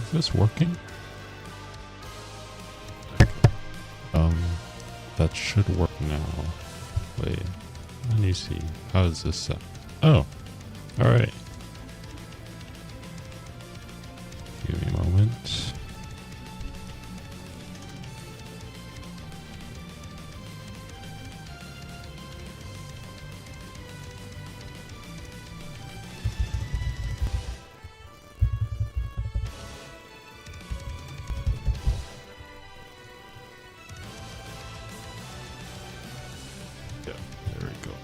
Is this working? Okay. That should work now. Wait, let me see. How does this sound? Oh, alright. Give me a moment. Yeah, there we go.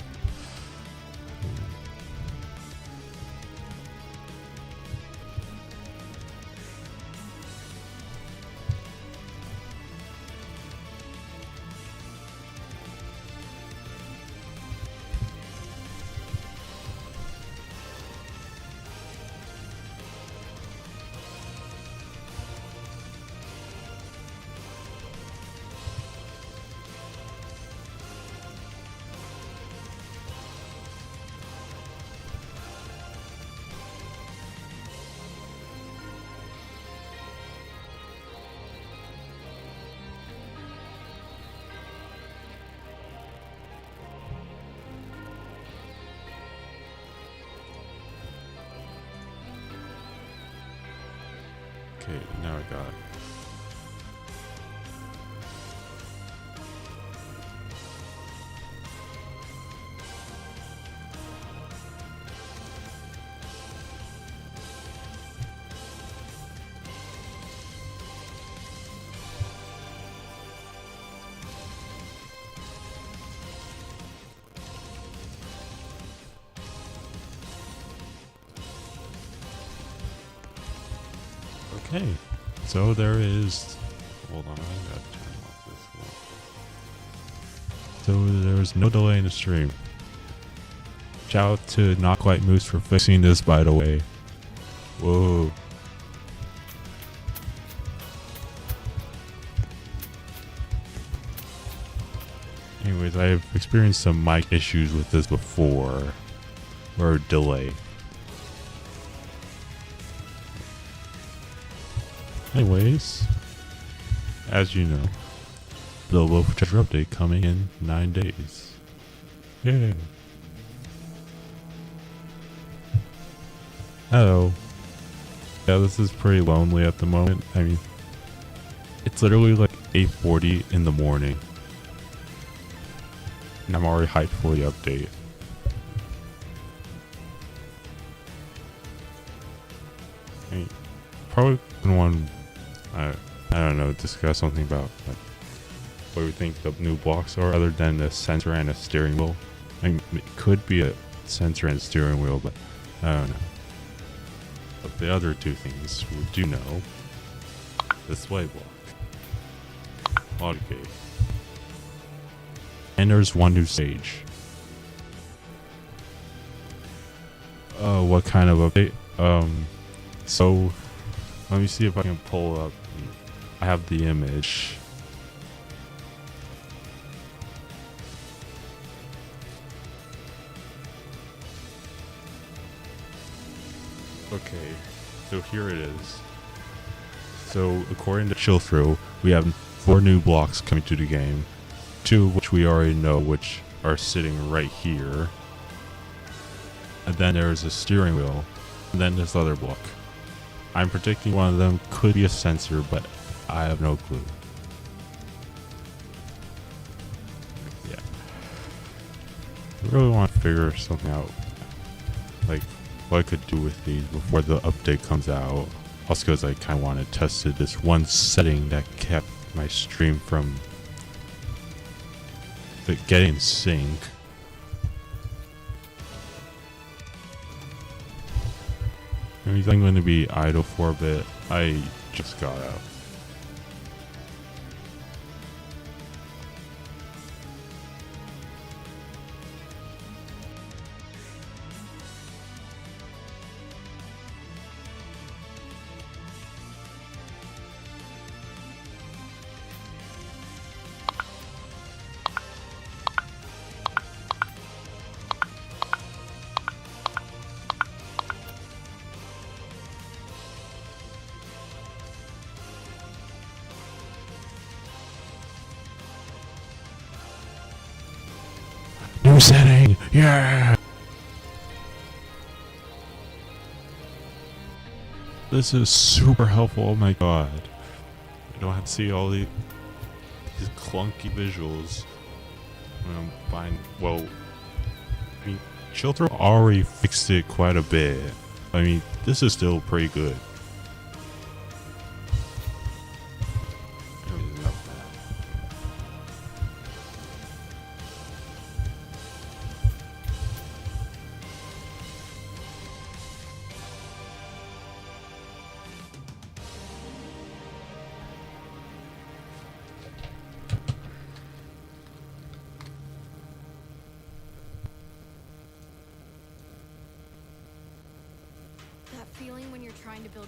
Okay, now I got it. Okay, so there is. Hold on, I gotta turn off this one. So there's no delay in the stream. Shout out to Not Quite Moose for fixing this, by the way. Whoa. Anyways, I've experienced some mic issues with this before, or delay. Anyways, as you know, the low pressure update coming in 9 days. Yeah. Hello. Yeah, this is pretty lonely at the moment. I mean, it's literally like 8:40 in the morning. And I'm already hyped for the update. I mean, probably gonna want I don't know, discuss something about like what we think the new blocks are other than a sensor and a steering wheel. I mean, it could be a sensor and steering wheel, but I don't know. But the other two things we do know: display block, audio gate, and there's one new stage. What kind of update? So let me see if I can pull up. I have the image. Okay, so here it is. So according to Chill Through, we have 4 new blocks coming to the game. 2 which we already know, which are sitting right here. And then there's a steering wheel. And then this other block. I'm predicting one of them could be a sensor, but I have no clue. Yeah. I really want to figure something out. Like, what I could do with these before the update comes out. Also because I kind of want to test this one setting that kept my stream from getting in sync. I'm going to be idle for a bit. I just got out. New setting! Yeah! This is super helpful, oh my god. I don't have to see all these clunky visuals when I'm buying. Well, I mean, Shelter already fixed it quite a bit. I mean, this is still pretty good. That feeling when you're trying to build.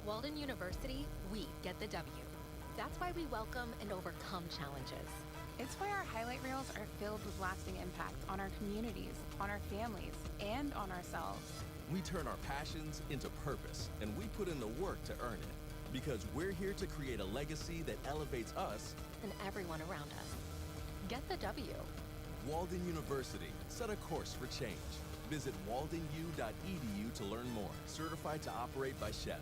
At Walden University, we get the W. That's why we welcome and overcome challenges. It's why our highlight reels are filled with lasting impact on our communities, on our families, and on ourselves. We turn our passions into purpose, and we put in the work to earn it. Because we're here to create a legacy that elevates us And everyone around us. Get the W. Walden University, set a course for change. Visit waldenu.edu to learn more. Certified to operate by Chef.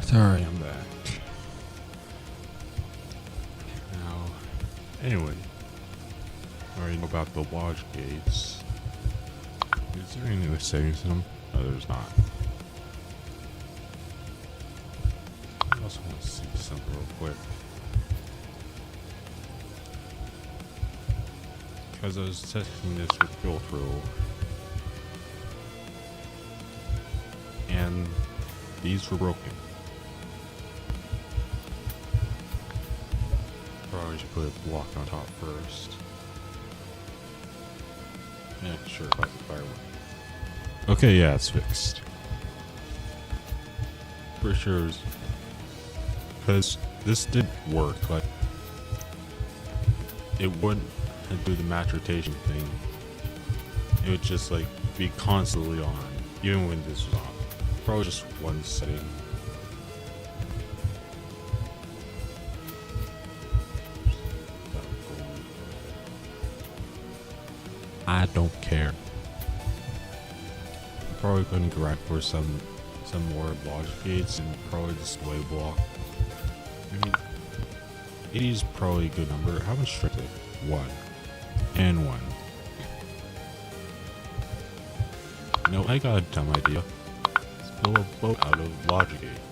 Sorry, I'm back. Now, anyway, I already know about the lodge gates. Is there any other settings in them? No, there's not. I also want to see something real quick. Because I was testing this with Dokuro, and these were broken. Probably should put a block on top first. Yeah, sure, if I can fire one. Okay, yeah, it's fixed. Pretty sure it was, because this did work, but it wouldn't do the match rotation thing. It would just like be constantly on, even when this was on. Probably just one setting. I don't care. I'm probably going to grind for some more lodge gates and probably display block. I mean, 80 is probably a good number. How much strength? 1 and 1. No, I got a dumb idea. Let's build a boat out of lodge gates.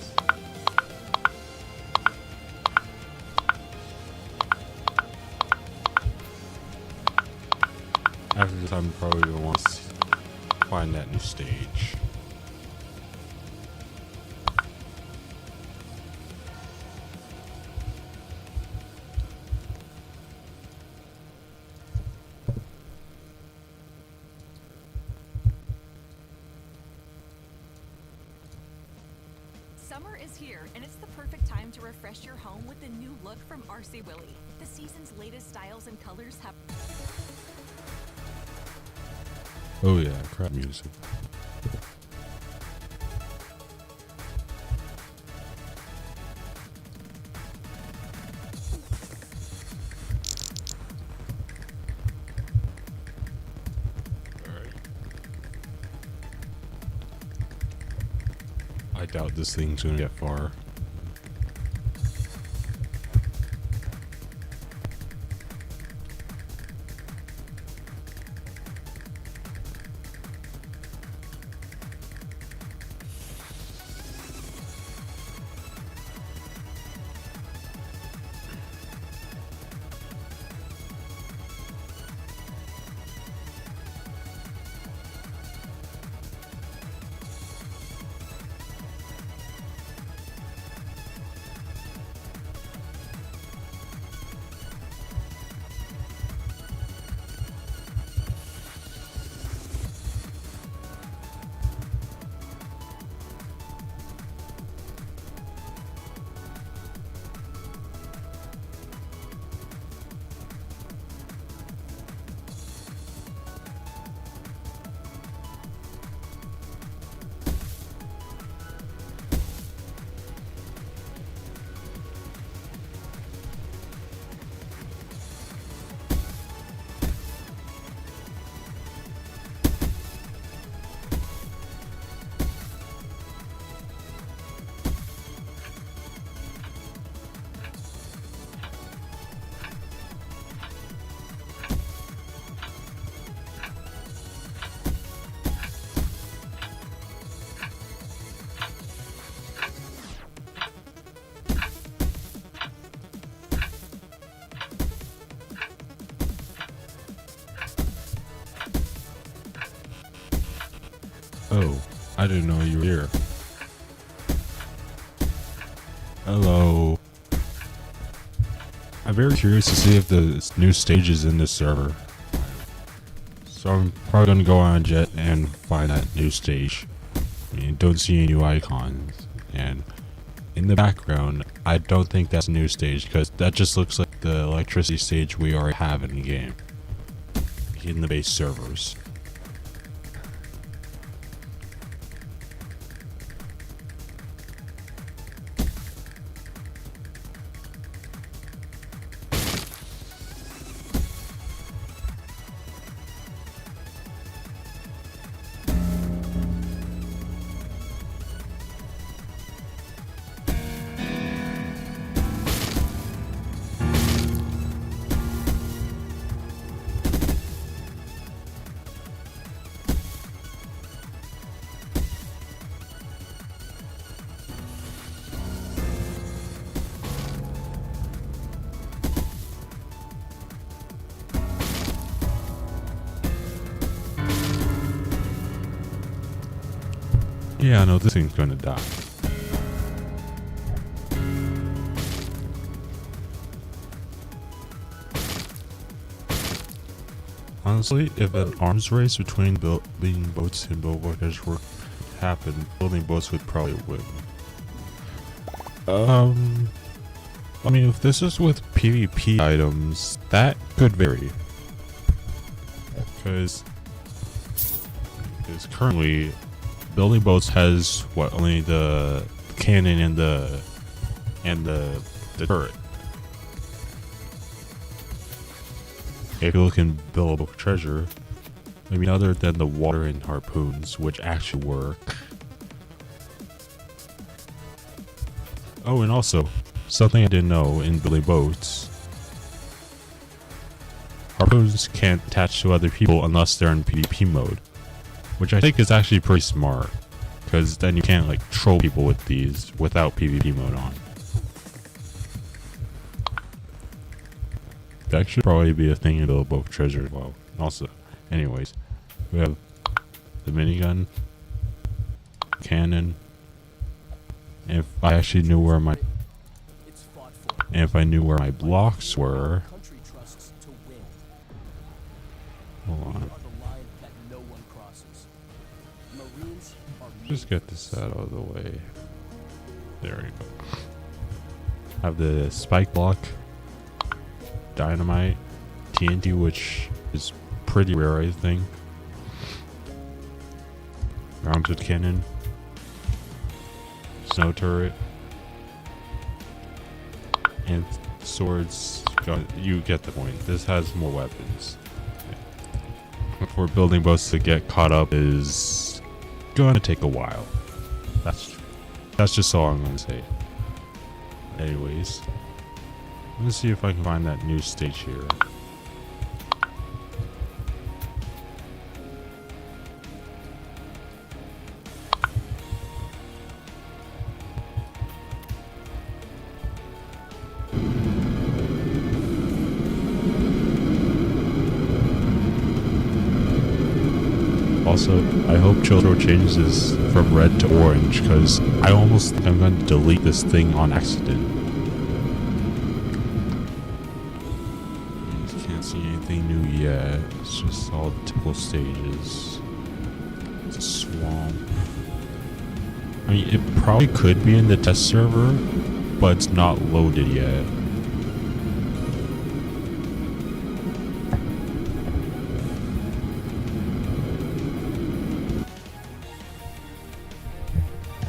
After this, I'm probably going to want to find that new stage. Summer is here, and it's the perfect time to refresh your home with the new look from RC Willie. The season's latest styles and colors have... Oh yeah, crap music. Alright. I doubt this thing's gonna get far. I didn't know you were here. Hello. I'm very curious to see if the new stage is in this server. So I'm probably gonna go on Jet and find that new stage. You don't see any new icons, and in the background, I don't think that's a new stage because that just looks like the electricity stage we already have in the game, in the base servers. Yeah, I know this thing's gonna die. Honestly, if an arms race between building boats and builders were to happen, building boats would probably win. I mean, if this is with PvP items, that could vary. Because currently, building boats has what, only the cannon and the turret. If you look in buildable treasure, I mean, other than the water and harpoons, which actually work. Oh, and also, something I didn't know in building boats. Harpoons can't attach to other people unless they're in PvP mode. Which I think is actually pretty smart. Because then you can't like troll people with these without PvP mode on. That should probably be a thing in buildable treasure as well. Also, anyways, we have the minigun, cannon, and if I actually knew where my blocks were. Hold on. Just get this out of the way. There we go. Have the spike block, dynamite, TNT, which is pretty rare, I think. Mounted cannon, snow turret, and swords. You get the point. This has more weapons. For building boats to get caught up is gonna take a while. That's just all I'm gonna say. Anyways, let's see if I can find that new stage here. Also, I hope Childro changes from red to orange, because I almost think I'm going to delete this thing on accident. Just can't see anything new yet. It's just all the typical stages. It's a swamp. I mean, it probably could be in the test server, but it's not loaded yet.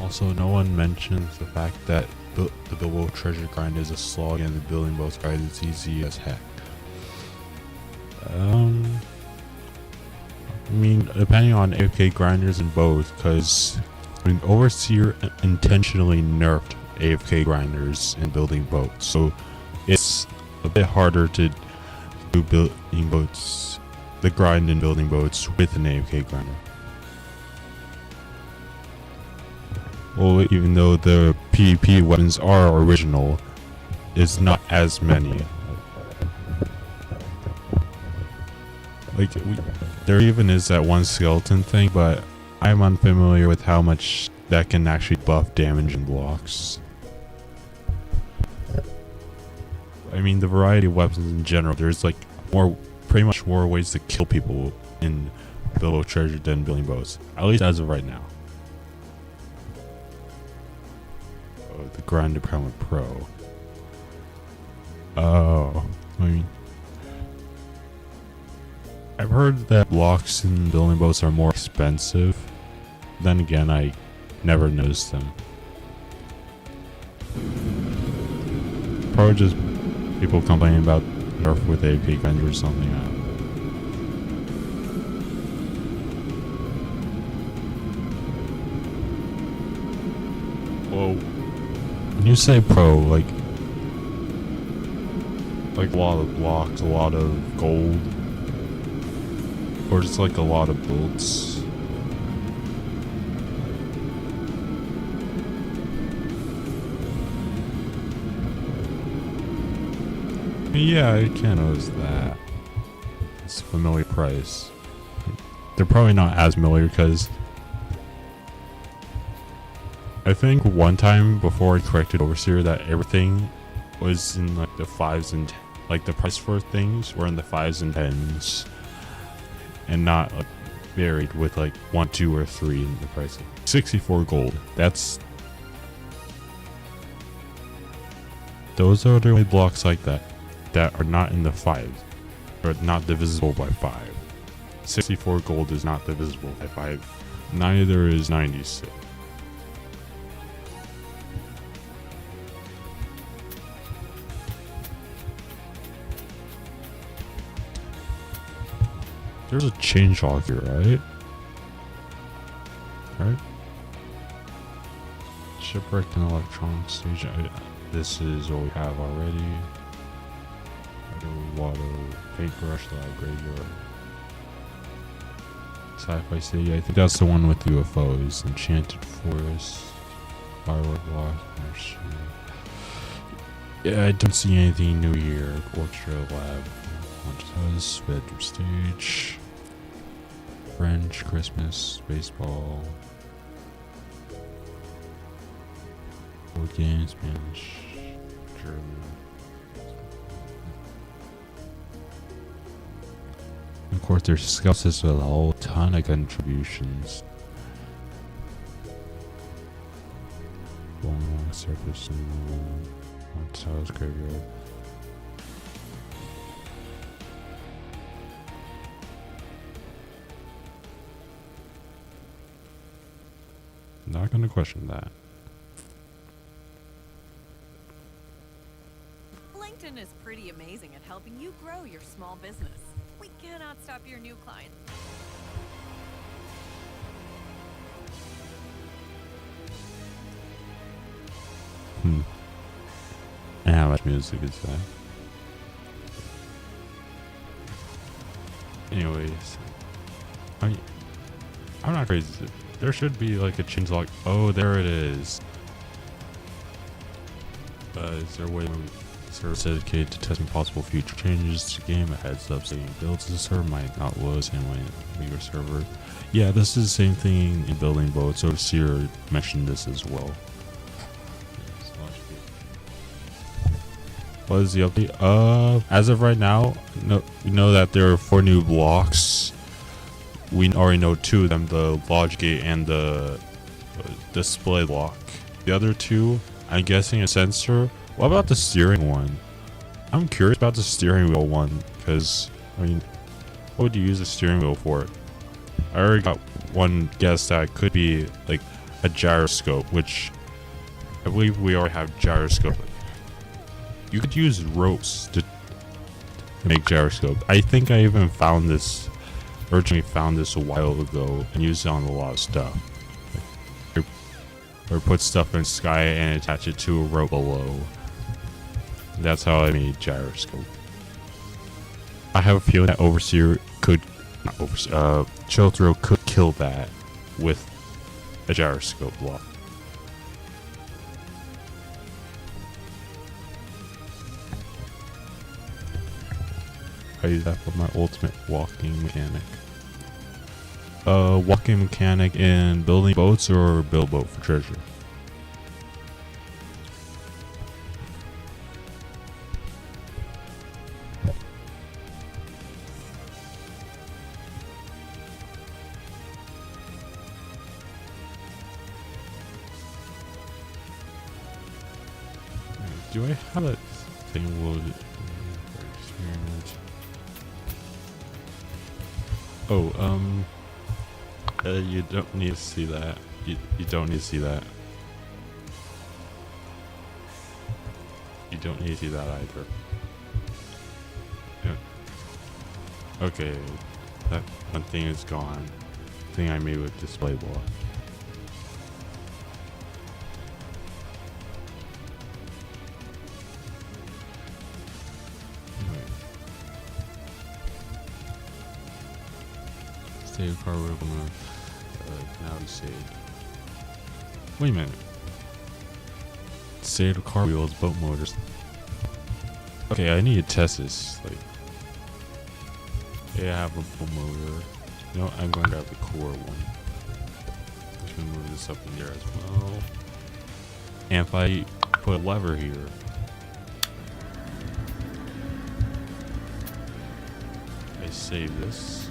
Also, no one mentions the fact that the Bilbo treasure grind is a slog and the building boats grind is easy as heck. I mean, depending on AFK grinders and both, because I mean, Overseer intentionally nerfed AFK grinders in building boats, so it's a bit harder to do building boats, the grind in building boats with an AFK grinder. Well, even though the PvP weapons are original, it's not as many. Like, there even is that one skeleton thing, but I'm unfamiliar with how much that can actually buff damage in blocks. I mean, the variety of weapons in general, there's like pretty much more ways to kill people in Bilbo Treasure than building boats. At least as of right now. Oh, the grind to become a pro. Oh, I mean, I've heard that blocks in building boats are more expensive. Then again, I never noticed them. Probably just people complaining about nerf with AP guns or something. Whoa. When you say pro, like a lot of blocks, a lot of gold, or just like a lot of builds? Yeah, I can't notice that. It's a familiar price. They're probably not as familiar because I think one time before I corrected Overseer that everything was in like the 5s and like the price for things were in the 5s and 10s and not like varied with like 1, 2, or 3 in the price. 64 gold. Those are the only blocks like that are not in the 5s, or not divisible by 5. 64 gold is not divisible by 5. Neither is 96. There's a change log here, right? Right? Shipwrecked and electronic stage. This is what we have already. Water, paintbrush, lab, graveyard. Sci-fi city. I think that's the one with the UFOs. Enchanted forest. Firework block. Yeah, I don't see anything new here. Orchestra lab. Montage, bedroom stage. French, Christmas, baseball. Board games, Spanish, German. Of course, there's scouts with a whole ton of contributions. Long surface and Montage graveyard. Not gonna question that. LinkedIn is pretty amazing at helping you grow your small business. We cannot stop your new clients. And how much music is that? Anyways, I'm not crazy. There should be like a change log. Oh, there it is. Is there a way to server dedicated to testing possible future changes to the game? A heads up saying builds the server might not load same way in your server. Yeah, this is the same thing in building boats. So Seer mentioned this as well. What is the update? As of right now, we know that there are 4 new blocks. We already know 2 of them, the Lodge Gate and the display block. The other 2, I'm guessing a sensor. What about the steering one? I'm curious about the steering wheel one, because, I mean, what would you use the steering wheel for? I already got one guess that it could be like a gyroscope, which I believe we already have gyroscope. You could use ropes to make gyroscope. I think I even originally found this a while ago and used it on a lot of stuff. Or put stuff in the sky and attach it to a rope below. That's how I made gyroscope. I have a feeling that Overseer could, Chill Throw could kill that with a gyroscope block. I use that for my ultimate walking mechanic. walking mechanic in building boats or build boat for treasure? Do I have a thing loaded? Oh, you don't need to see that. You don't need to see that. You don't need to see that either. Yeah. Okay, that one thing is gone. Thing I made with display wall. Save car wheel now to save. Wait a minute. Save the car wheels, boat motors. Okay, I need to test this. Like, yeah, I have a boat motor. You know, I'm going to grab the core one. I'm just gonna move this up in there as well. And if I put a lever here, I save this.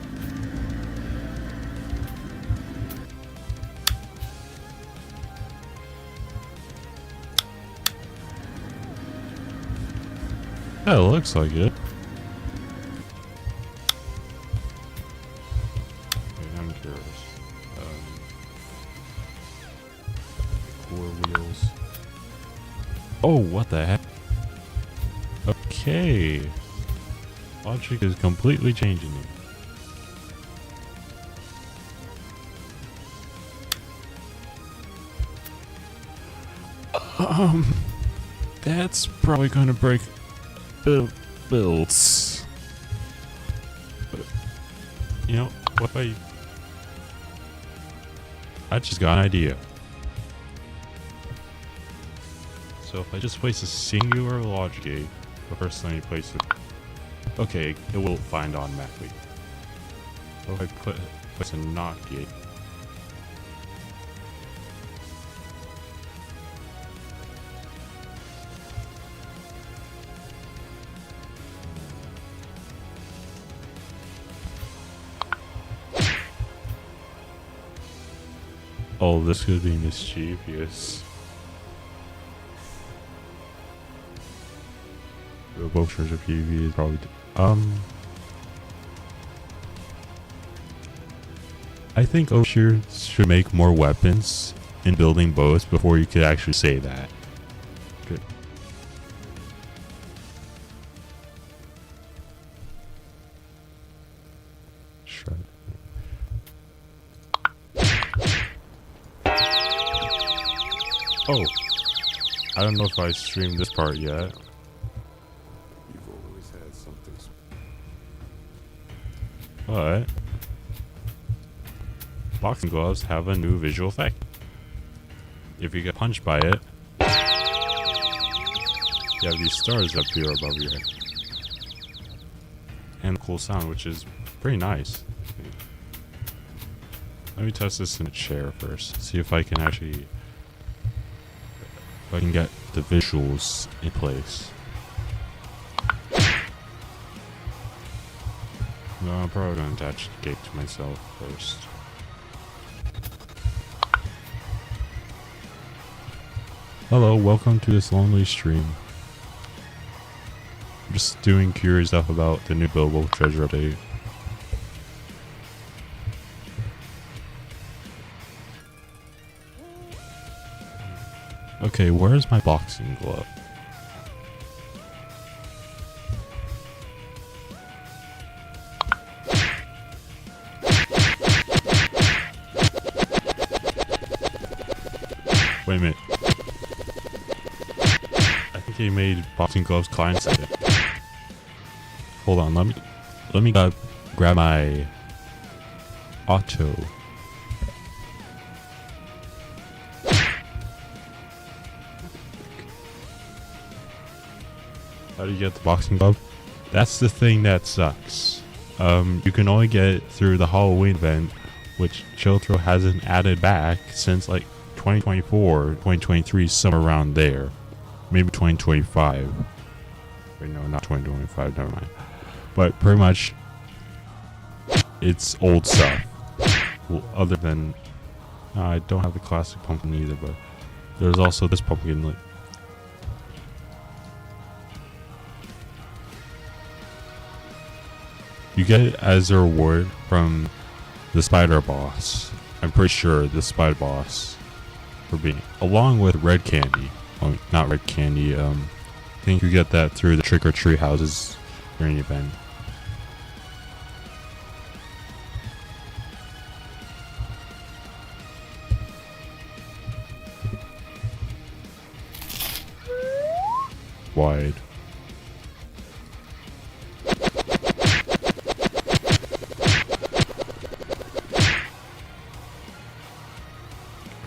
Yeah, it looks like it. Okay, I'm curious. Core wheels. Oh, what the heck? Okay. Logic is completely changing it. That's probably gonna break builds. But, you know, what if I just got an idea. So if I just place a singular logic gate, the first time you place it, okay, it will find automatically. What if I place a not gate? Oh, this could be mischievous. Both treasure PV is probably I think Oshir should make more weapons in building boats before you could actually say that. Good. Shred. Oh, I don't know if I streamed this part yet. You've always had something. But boxing gloves have a new visual effect. If you get punched by it, you have these stars up here above your head. And a cool sound, which is pretty nice. Let me test this in a chair first. See if I can actually get the visuals in place. No, I'm probably gonna attach the gate to myself first. Hello, welcome to this lonely stream. I'm just doing curious stuff about the new Bilbo treasure update. Okay, where's my boxing glove? Wait a minute. I think he made boxing gloves clients. Hold on, let me grab my auto. How do you get the boxing glove? That's the thing that sucks. You can only get it through the Halloween event which Chiltro hasn't added back since like 2024, 2023, somewhere around there. Maybe 2025. Wait, no, not 2025, never mind. But pretty much, it's old stuff. Well, other than, I don't have the classic pumpkin either, but there's also this pumpkin. Like, you get it as a reward from the spider boss. I'm pretty sure the spider boss for being, along with red candy. Oh, not red candy. I think you get that through the trick or treat houses during the event. Wide.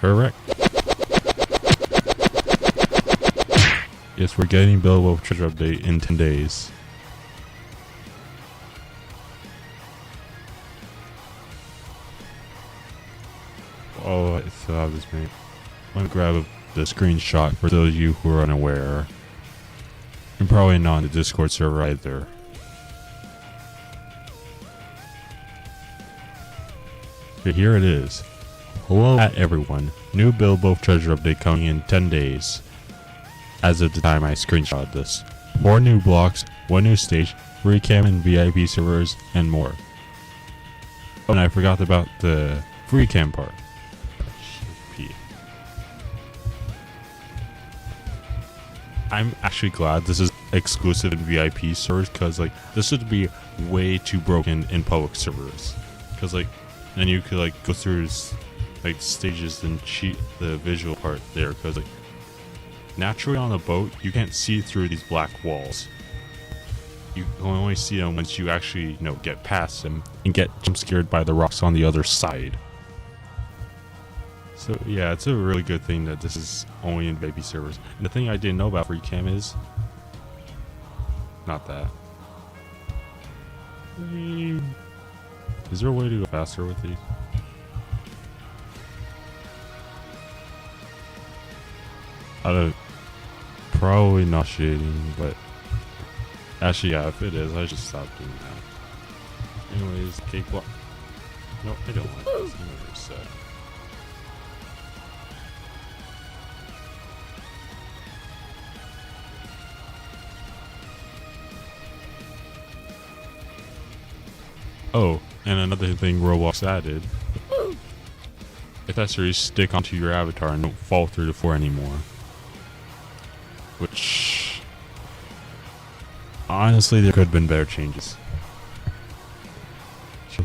Correct. Yes, we're getting Bill Wolf Treasure Update in 10 days. Oh, I still have this mate. Let me grab the screenshot for those of you who are unaware. And probably not on the Discord server either. Okay, here it is. Hello at everyone. New Bill Wolf Treasure Update coming in 10 days. As of the time I screenshot this. 4 new blocks, 1 new stage, free cam and VIP servers, and more. Oh, and I forgot about the free cam part. I'm actually glad this is exclusive in VIP servers, because like this would be way too broken in public servers. Because like then you could like go through like stages and cheat the visual part there, because like naturally on a boat you can't see through these black walls. You can only see them once you actually get past them and get jump scared by the rocks on the other side. So yeah, it's a really good thing that this is only in VIP servers. And the thing I didn't know about free cam is not that. Is there a way to go faster with these? Probably not shading, but actually yeah, if it is, I should stop doing that. Anyways, cakewalk. No, I don't want this. I'm gonna reset. Oh, and another thing Roblox added. Accessories stick onto your avatar and don't fall through the floor anymore. Which, honestly, there could have been better changes. I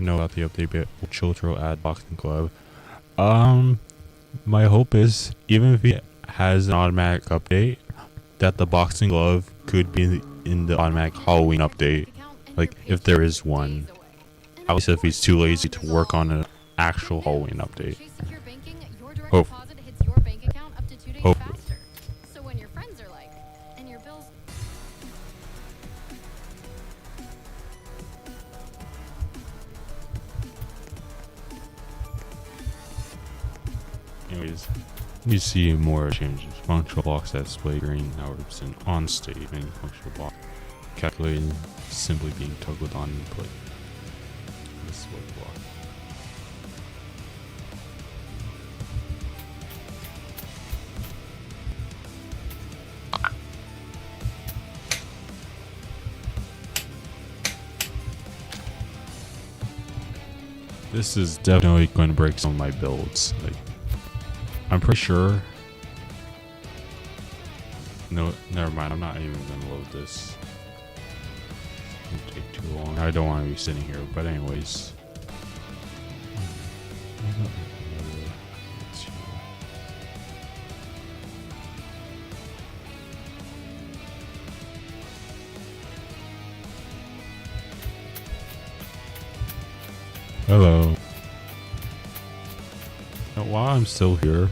know about the update bit. Chiltro add boxing glove. My hope is, even if it has an automatic update, that the boxing glove could be in the automatic Halloween update. Like, if there is one. At least if he's too lazy to work on an actual Halloween update. Hope. Hopefully. So when your friends are like, and your bills. Anyways, you see more changes. Functional blocks that display green hours and on state and functional block calculating simply being toggled on input. This is what block. This is definitely going to break some of my builds. Like, I'm pretty sure. No, never mind. I'm not even going to load this. It's gonna take too long. I don't want to be sitting here, but anyways. Hello. Now, while I'm still here,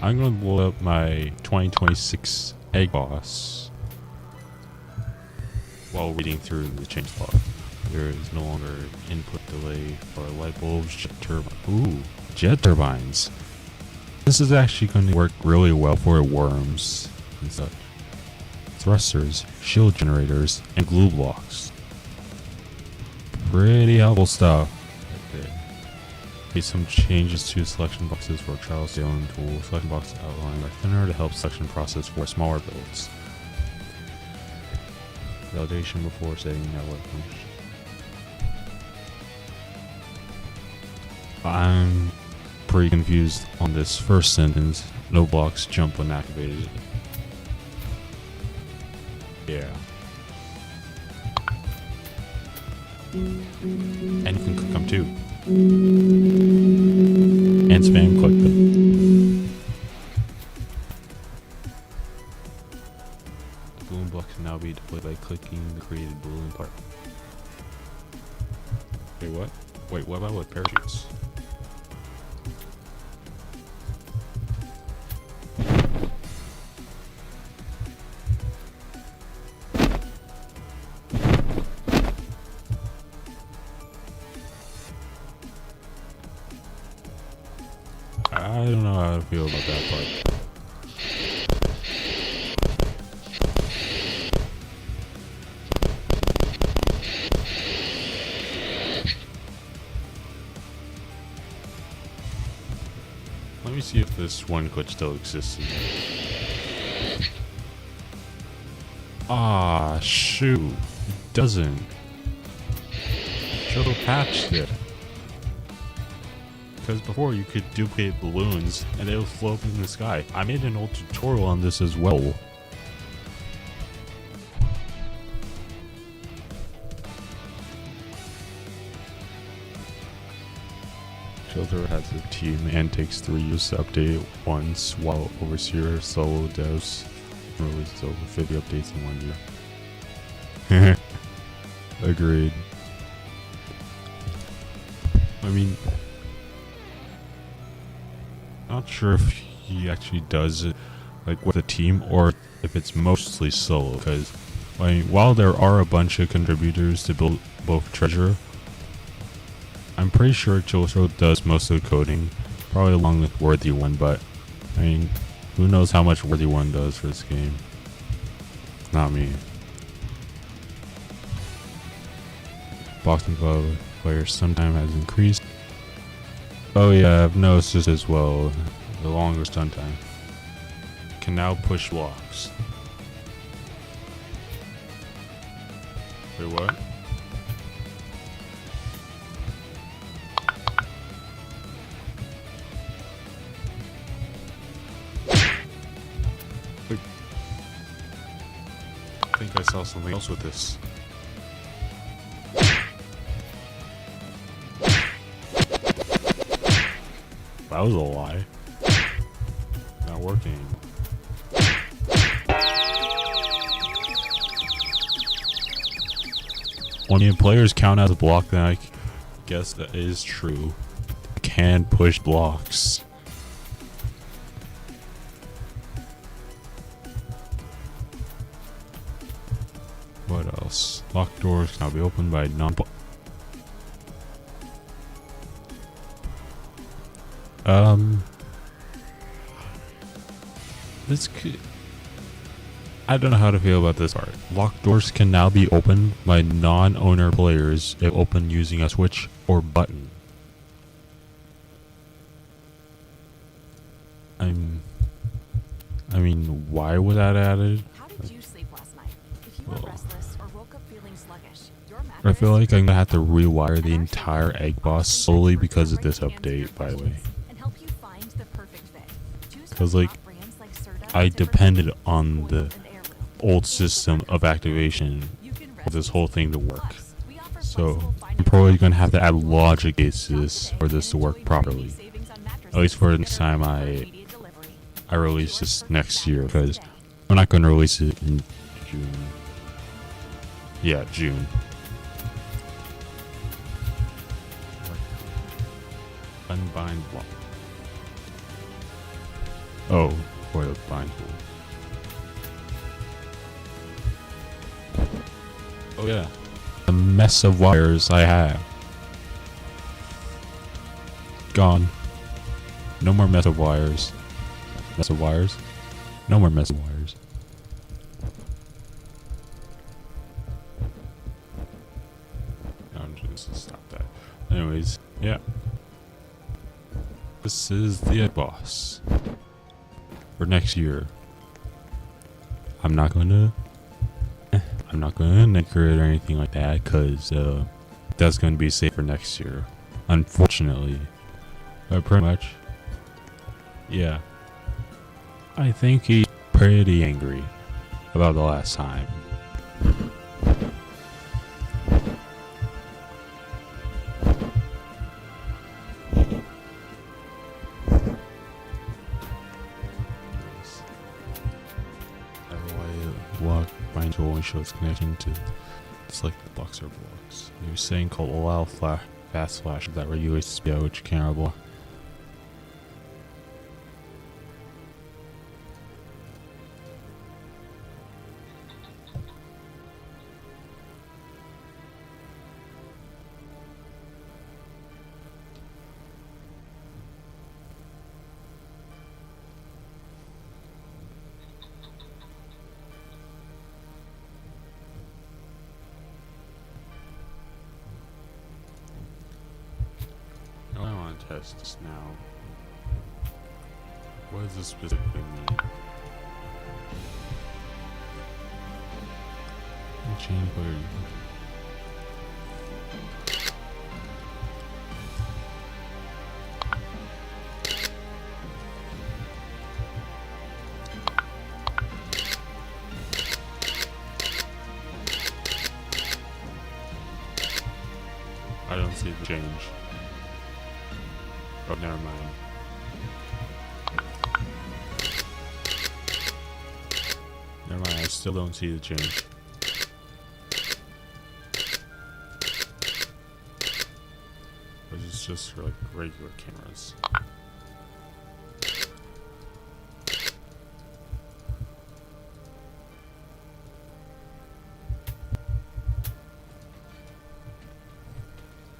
I'm going to blow up my 2026 egg boss while reading through the change log. There is no longer input delay for light bulbs, jet turbines. This is actually going to work really well for worms and such. Thrusters, shield generators, and glue blocks. Pretty helpful stuff right there. Made some changes to selection boxes for trial scaling tool. Selection boxes outlined by thinner to help selection process for smaller builds. Validation before setting network function. I'm pretty confused on this first sentence. No blocks jump when activated. Yeah. And you can click them too. And spam click them. The balloon block can now be deployed by clicking the created balloon part. Wait, what? Wait, what about with parachutes? I don't know how to feel about that part. Let me see if this one glitch still exists. Ah, shoot. It doesn't. Shuttle patched it. Because before you could duplicate balloons and they would float in the sky. I made an old tutorial on this as well. Shelter has a team and takes 3 years to update it once, while Overseer solo devs released over 50 updates in 1 year. Agreed. I mean, not sure if he actually does it like with a team or if it's mostly solo, because I mean, while there are a bunch of contributors to build both treasure, I'm pretty sure Chosro does most of the coding, probably along with Worthy One, but I mean, who knows how much Worthy One does for this game? Not me. Boxing Club players sometime has increased. Oh yeah, I've noticed this as well. The longer stun time. Can now push blocks. Wait, what? Wait. I think I saw something else with this. That was a lie. Not working anymore. When the players count as a block, then I guess that is true. Can push blocks. What else? Locked doors can now be opened by this could, I don't know how to feel about this part. Locked doors can now be opened by non-owner players if opened using a switch or button. I mean, why was that added? How did you sleep last night? If you were restless or woke up feeling sluggish, your mattress I feel like I'm gonna have to rewire the entire egg boss solely because of this update, by the way. and help you find the perfect fit. Choose from 'Cause, like, top brands like Serta, I Timberland, depended on the Coil, and Heirloom. old system of activation You can for this whole thing to work. Plus, we offer So flexible I'm probably gonna have to add logic cases for this to work properly. At least for the next time I release this next year, because I'm not gonna release it in June. Yeah, June. Unbind block. Oh, for the bind tool. Oh yeah. the mess of wires I have. Gone. No more mess of wires. Mess of wires? No more mess of wires. I'm just gonna stop that. Anyways, yeah. This is the Egg Boss for next year. I'm not gonna anchor it or anything like that, cause that's gonna be safe for next year, unfortunately. But pretty much, yeah. I think he's pretty angry about the last time. Walk find your only shows connection to select the box or blocks. You're saying called allow fast flash that regulates speed at which you can block. I want to test this now. What does this specifically mean? Change player. I don't see the change. Oh, never mind. Never mind, I still don't see the change. But it's just for like regular cameras.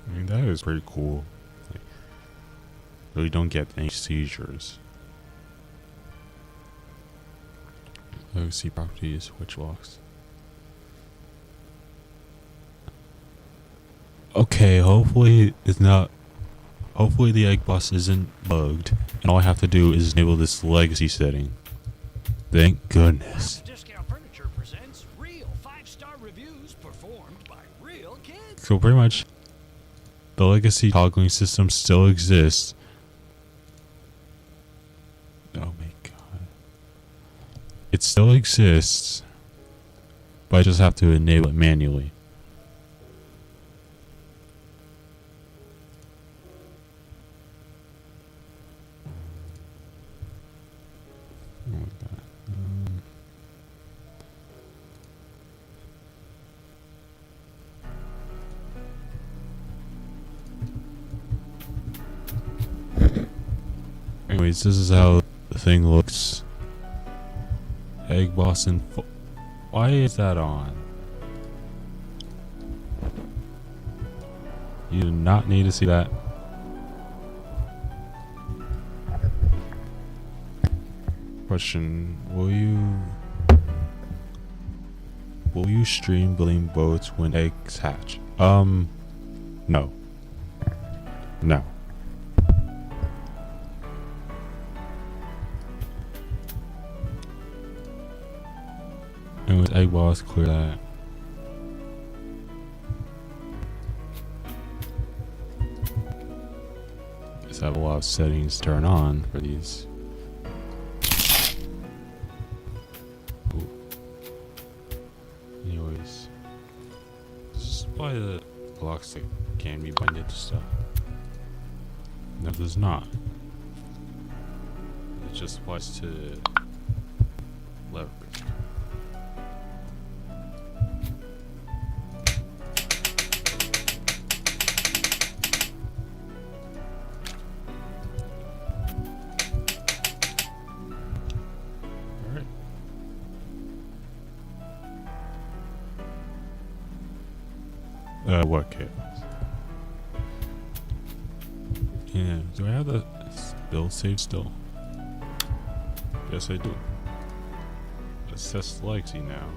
I mean, that is pretty cool. Like, really don't get any seizures. Legacy properties, which locks. Okay, hopefully it's not. Hopefully the Egg Boss isn't bugged, and all I have to do is enable this legacy setting. Thank goodness. Discount Furniture presents real 5-star reviews performed by real kids. So pretty much, the legacy toggling system still exists. Oh my god. It still exists, but I just have to enable it manually. Oh my god. Anyways, this is how the thing looks. Egg Boss and why is that on? You do not need to see that. Question: Will you stream building boats when eggs hatch? No. No. Anyways, Egg Boss, clear that. I have a lot of settings to turn on for these. Ooh. Anyways, this is why the blocks that can be binded to stuff. No, there's not. It just applies to leverage. What chaos? Yeah, do I have the build save still? Yes, I do. Assess Lexi now.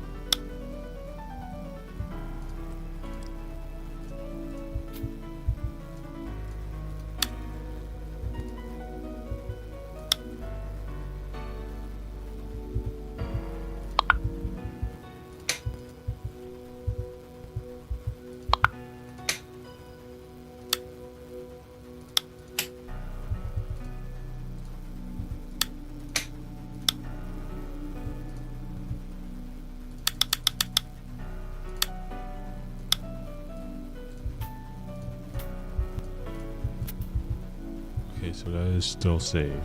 Okay, so that is still saved.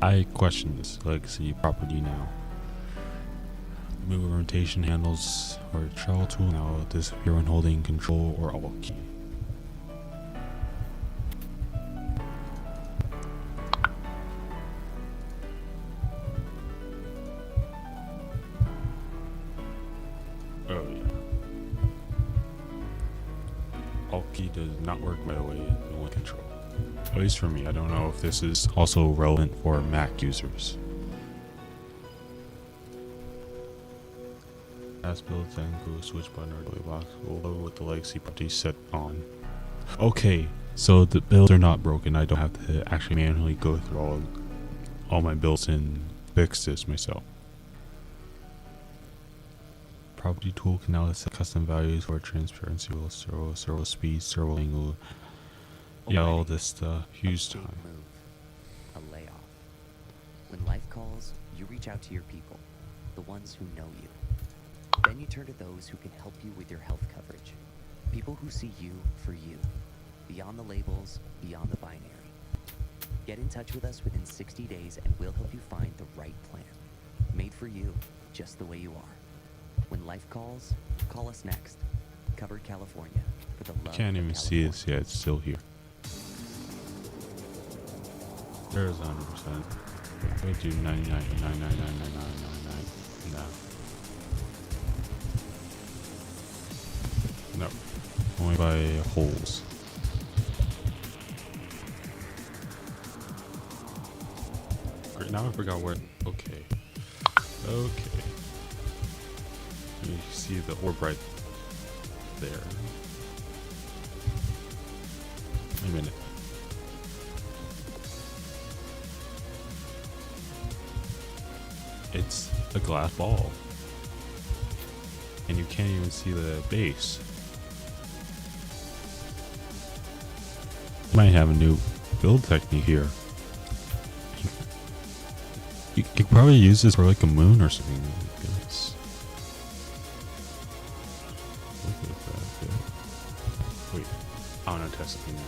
I question this legacy property now. Move rotation handles or travel tool now disappear when holding control or alt key. Oh yeah. Alt key does not work by the way in one control. At least for me. I don't know if this is also relevant for Mac users. Fast build, then go switch button or delay box. We'll load with the legacy property set on. Okay, so the builds are not broken. I don't have to actually manually go through all my builds and fix this myself. Property tool can now set custom values for transparency, servo speed, servo angle. Yeah, all this stuff. Huge time. Move. A layoff. When life calls, you reach out to your people, the ones who know you. Then you turn to those who can help you with your health coverage. People who see you for you. Beyond the labels, beyond the binary. Get in touch with us within 60 days and we'll help you find the right plan. Made for you, just the way you are. When life calls, call us next. Covered California. For the love Can't of even see California. this yet. It's still here. There's 100%. We do 99.9999999. No. No. Only by holes. Great. Now I forgot where. Okay. Okay. You see the orb right there. Wait a minute. It's a glass ball. And you can't even see the base. Might have a new build technique here. You could probably use this for like a moon or something. Goodness. Look at that. Yeah. Wait, I want to test something now.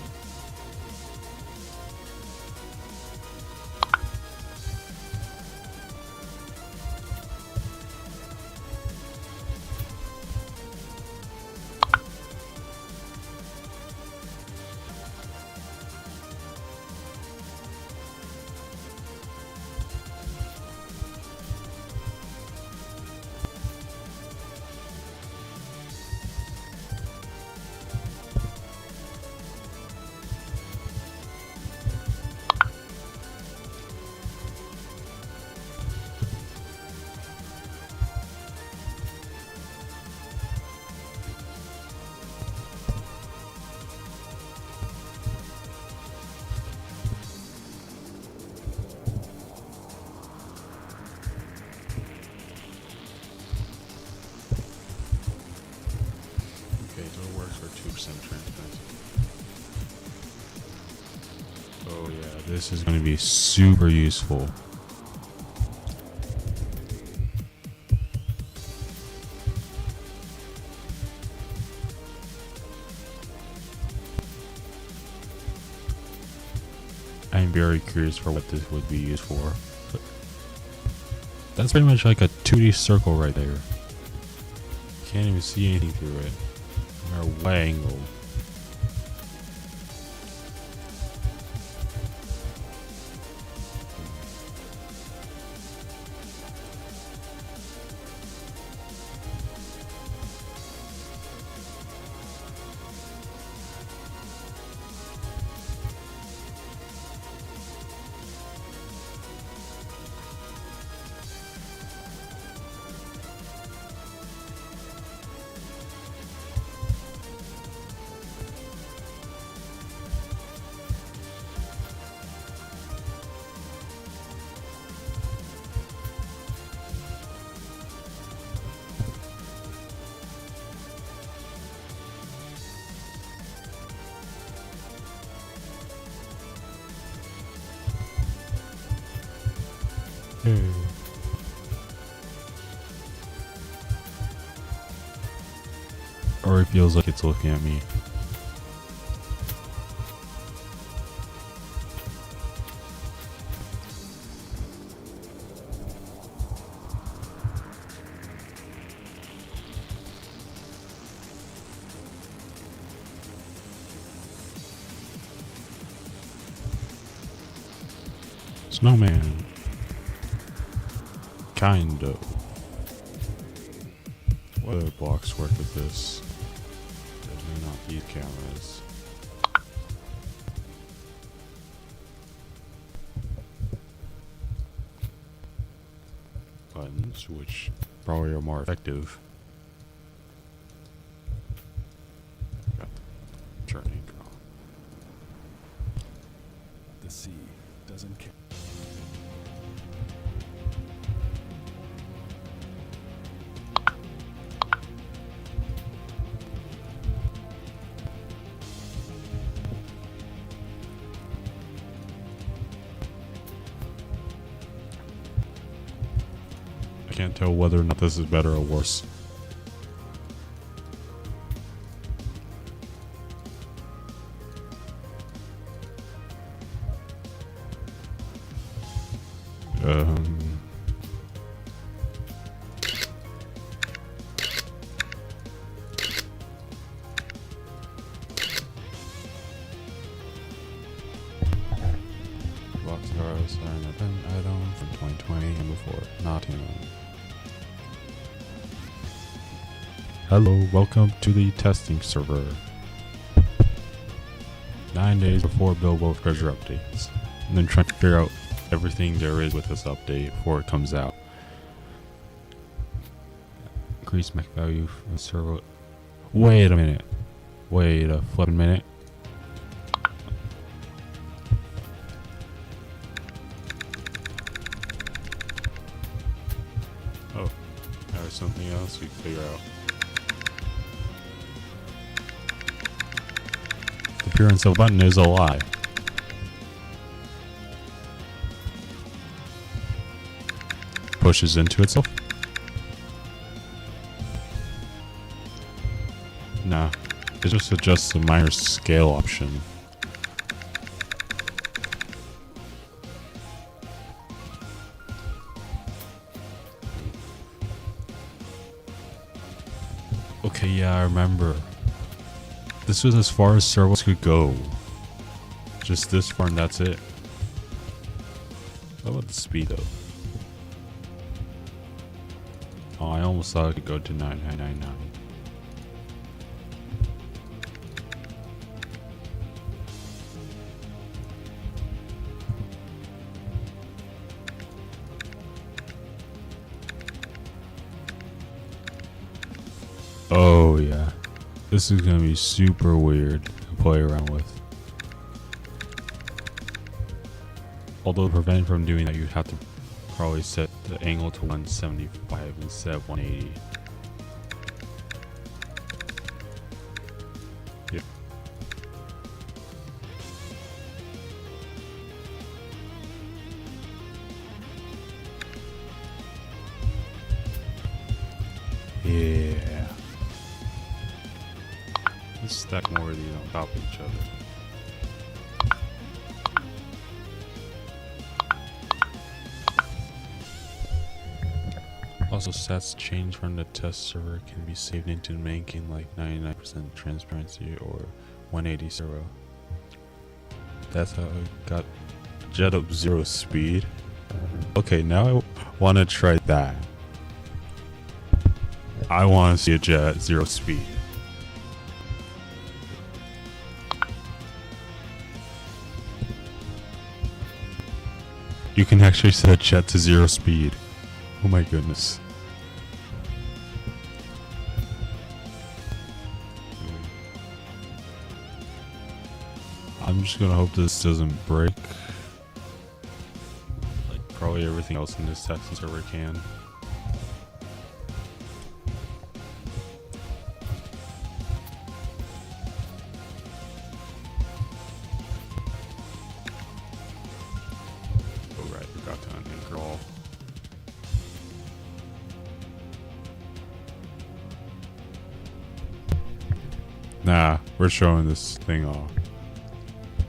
Oh yeah, this is going to be super useful. I'm very curious for what this would be used for. But that's pretty much like a 2D circle right there. Can't even see anything through it. No matter what angle. Or it feels like it's looking at me. Snowman. Kind of. What other blocks work with this? Definitely not these cameras. Buttons, which probably are more effective. Got the turning on. The sea doesn't care. I can't tell whether or not this is better or worse. Box cars are an event item from 2020 and before. Not in. Hello, welcome to the testing server. 9 days before Bilbo treasure updates. And then trying to figure out everything there is with this update before it comes out. Increase mech value from the server. Wait a minute. Wait a flippin' minute. Oh, there's something else you can figure out. The appearance of a button is a lie. Pushes into itself. Nah, it just adjusts the minor scale option. Okay, yeah, I remember. This was as far as servos could go. Just this far and that's it. What about the speed though? Oh, I almost thought it could go to 9999. Oh yeah. This is gonna be super weird to play around with. Although to prevent from doing that, you'd have to probably set the angle to 175 instead of 180. Yep. Yeah. Let's stack more of these on top of each other. Also, stats change from the test server can be saved into making like 99% transparency or 180 0. That's how I got jet up 0 speed. Okay, now I want to try that. I want to see a jet at 0 speed. You can actually set a jet to 0 speed. Oh my goodness. I'm just gonna hope this doesn't break. Like probably everything else in this testing server can. Oh right, forgot to unanchor all. Nah, we're showing this thing off.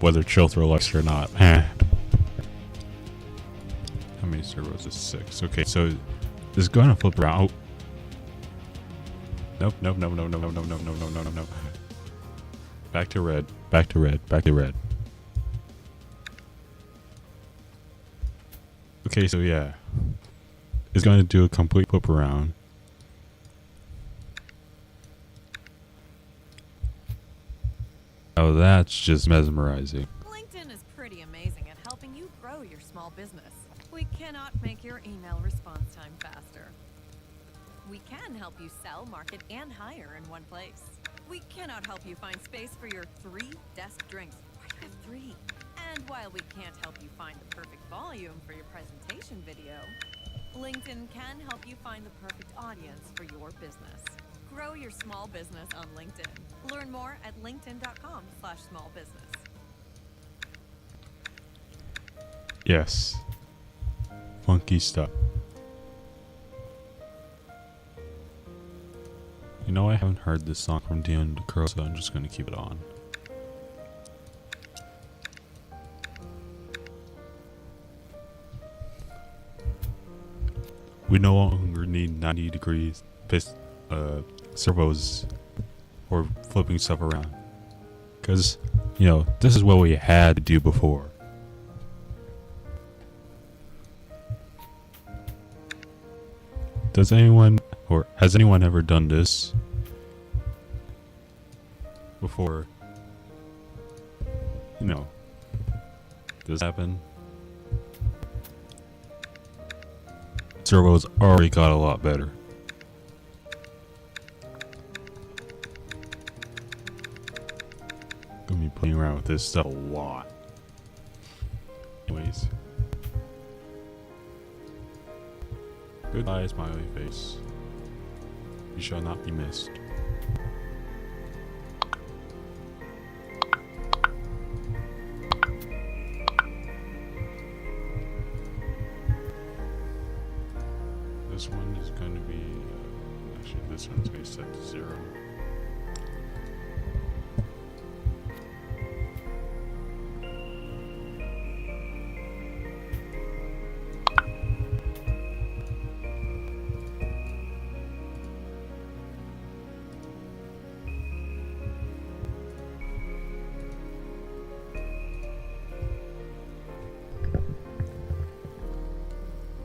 Whether Chilthro likes it or not. How many servos is 6? Okay, so this is going to flip around. Nope, nope, no, no, no, no, no, no, no, no, no, no, no. Back to red, back to red, back to red. Okay, so yeah. It's going to do a complete flip around. Oh, that's just mesmerizing. LinkedIn is pretty amazing at helping you grow your small business. We cannot make your email response time faster. We can help you sell, market, and hire in one place. We cannot help you find space for your 3 desk drinks. Why do you have 3? And while we can't help you find the perfect volume for your presentation video, LinkedIn can help you find the perfect audience for your business. Grow your small business on LinkedIn. Learn more at linkedin.com/smallbusiness. Yes. Funky stuff. You know, I haven't heard this song from Dokuro, so I'm just going to keep it on. We no longer need 90 degrees servos or flipping stuff around. Because, you know, this is what we had to do before. Does anyone, or has anyone ever done this before? You know, this happened. Servos already got a lot better. Gonna be playing around with this stuff a lot. Anyways. Goodbye, smiley face. You shall not be missed. This one is going to be, actually this one's going to be set to 0.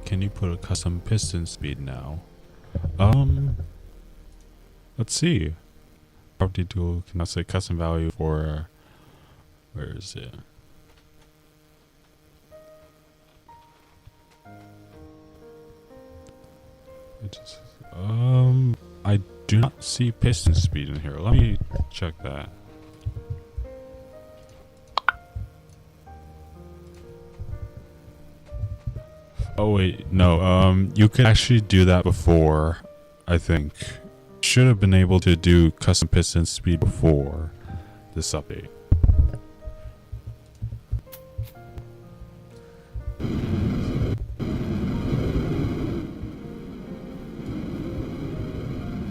Can you put a custom piston speed now? Let's see. Property tool cannot say custom value for, where is it? I do not see piston speed in here. Let me check that. Oh wait, no, you could actually do that before, I think. Should have been able to do custom piston speed before this update.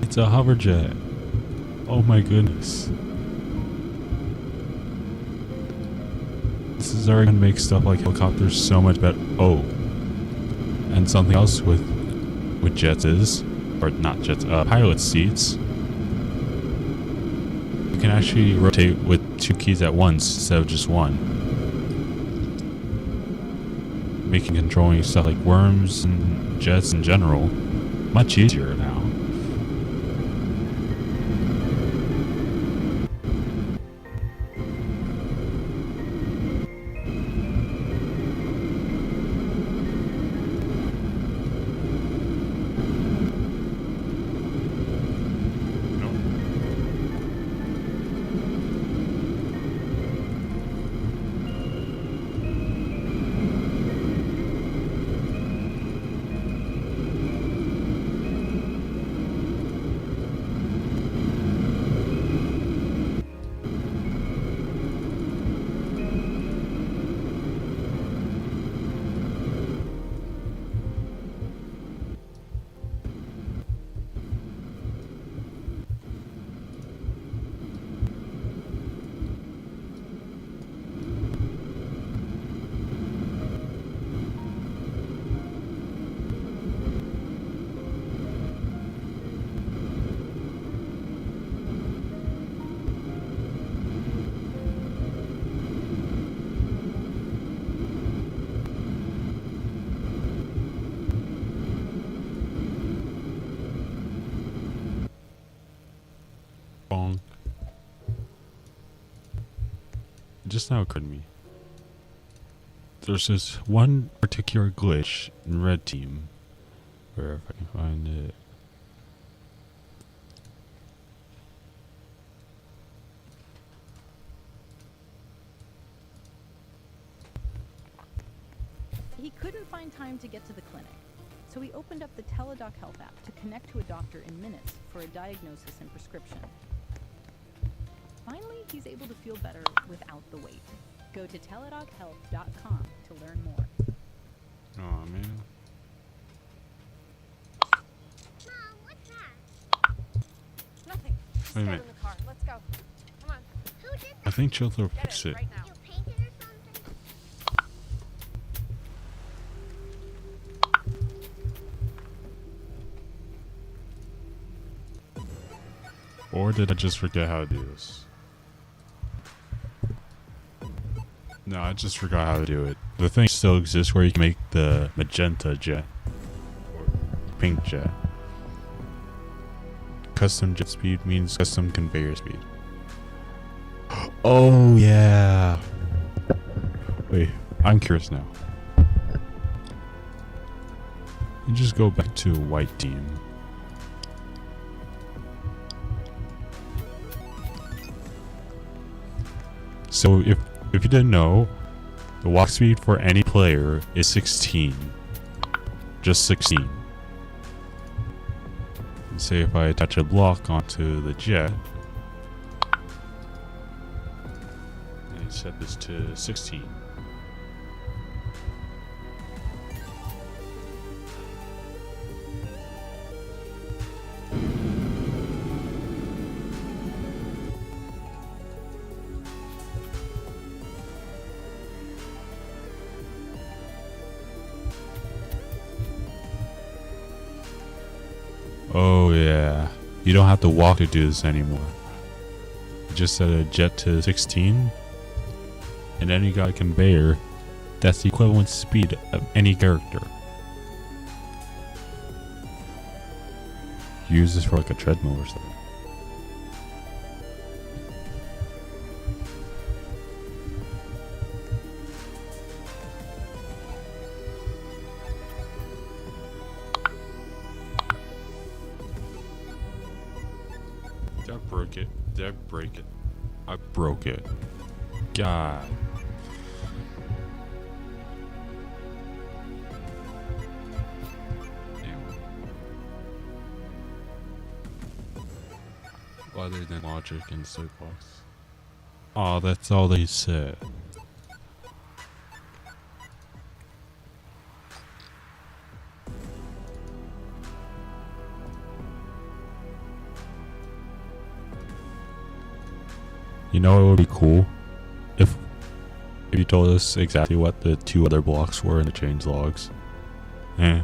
It's a hoverjet. Oh my goodness. This is already gonna make stuff like helicopters so much better. Oh. And something else with jets is, or not jets, pilot seats. You can actually rotate with 2 keys at once instead of just 1. Making controlling stuff like worms and jets in general much easier now. bonk. It just now occurred to me. There's this one particular glitch in Red Team. Where if I can find it. He couldn't find time to get to the clinic, so he opened up the Teladoc Health app to connect to a doctor in minutes for a diagnosis and prescription. Finally, he's able to feel better without the wait. Go to teladochealth.com to learn more. Oh man. Mom, what's that? Nothing. Just Wait a get minute. in the car. Let's go. Come on. Who did I that? think Chilther will Get fix in it. right now. You painted or something? Or did I just forget how to do this? No, I just forgot how to do it. The thing still exists where you can make the magenta jet. Or pink jet. Custom jet speed means custom conveyor speed. Oh yeah. Wait, I'm curious now. You just go back to white team. So if you didn't know, the walk speed for any player is 16. Just 16. And say if I attach a block onto the jet, and set this to 16. Oh yeah, you don't have to walk to do this anymore. You just set a jet to 16, and then you got a conveyor that's the equivalent speed of any character. Use this for like a treadmill or something. Did I break it? Did I break it? I broke it. God. Anyway. Other than logic and soapbox. Aw, that's all they said. You know it would be cool if you told us exactly what the two other blocks were in the change logs. Eh.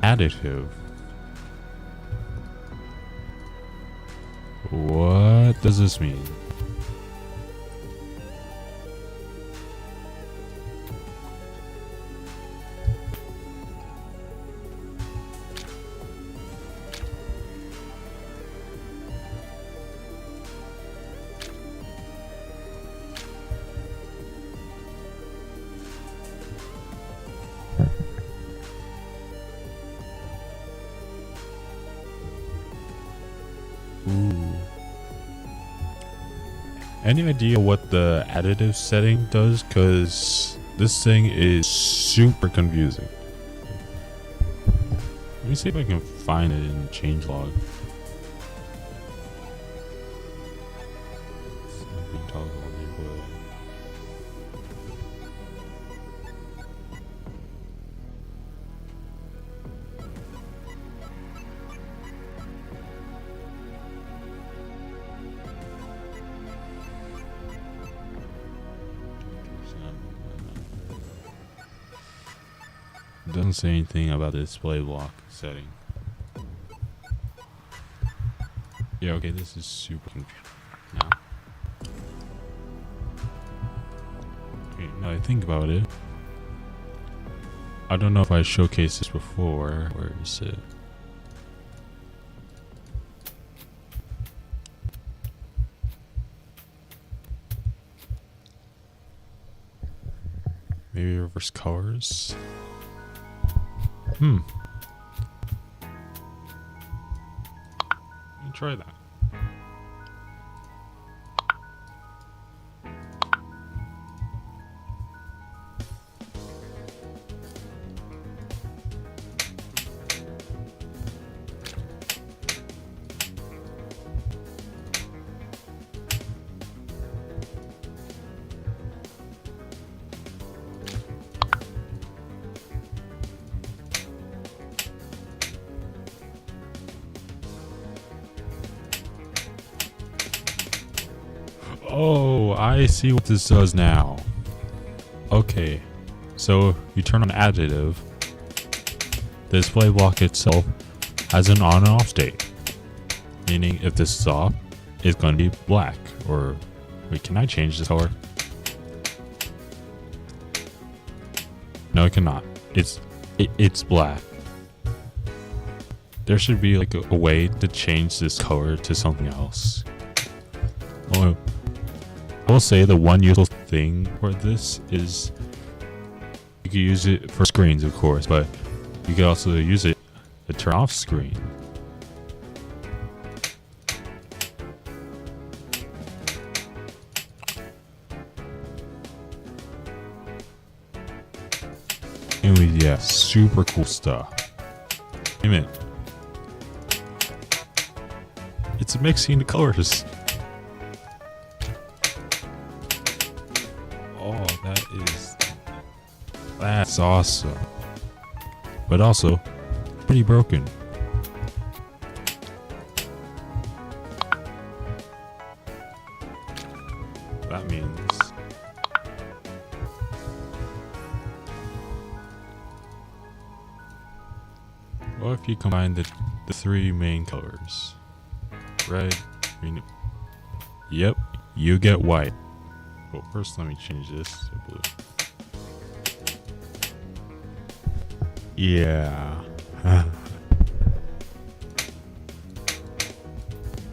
Additive. What does this mean? Ooh. Any idea what the additive setting does? Cause this thing is super confusing. Let me see if I can find it in the changelog. doesn't say anything about the display block setting. Yeah, okay, this is super now. Okay, now I think about it. I don't know if I showcased this before. Where is it? Maybe reverse colors? Let me try that. Oh, I see what this does now. Okay, so you turn on additive. The display block itself has an on and off state. Meaning if this is off, it's going to be black. Or, wait, can I change this color? No, I cannot. It's black. There should be like a way to change this color to something else. Oh, I will say the one useful thing for this is you can use it for screens, of course, but you can also use it to turn off screen. Anyway, yeah, super cool stuff. Wait a minute. It's mixing the colors. Oh, that's awesome. But also, pretty broken. That means what if you combine the three main colors? Red, green. Yep, you get white. Well, first let me change this to blue. Yeah.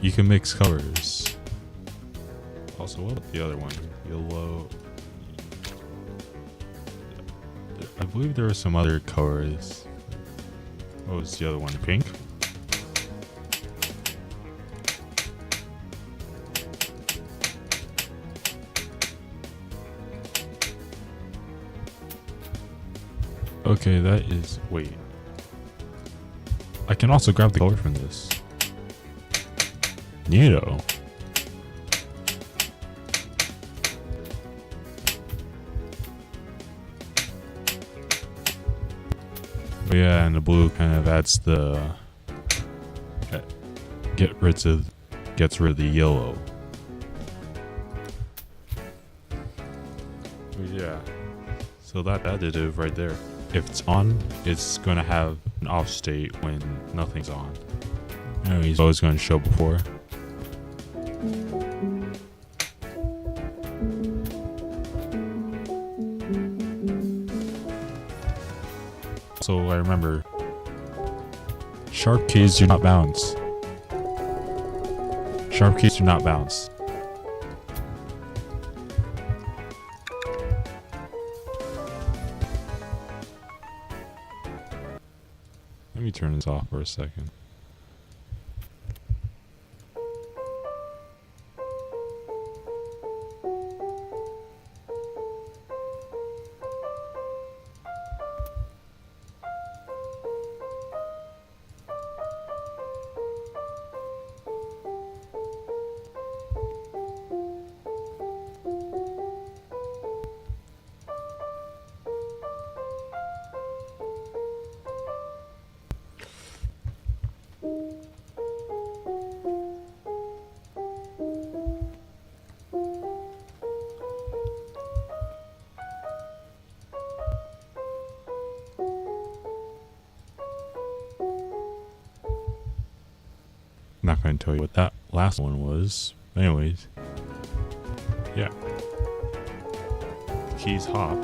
You can mix colors. Also, what about the other one? Yellow. I believe there are some other colors. What was the other one? Pink? Okay, that is... Wait. I can also grab the color from this. Neato. But yeah, and the blue kind of adds the... gets rid of the yellow. But yeah. So that additive right there. If it's on, it's going to have an off state when nothing's on. Anyways, always going to show before. So I remember, sharp keys do not bounce. Sharp keys do not bounce. Let me turn this off for a second. not going to tell you what that last one was. Anyways, yeah. Keys hop.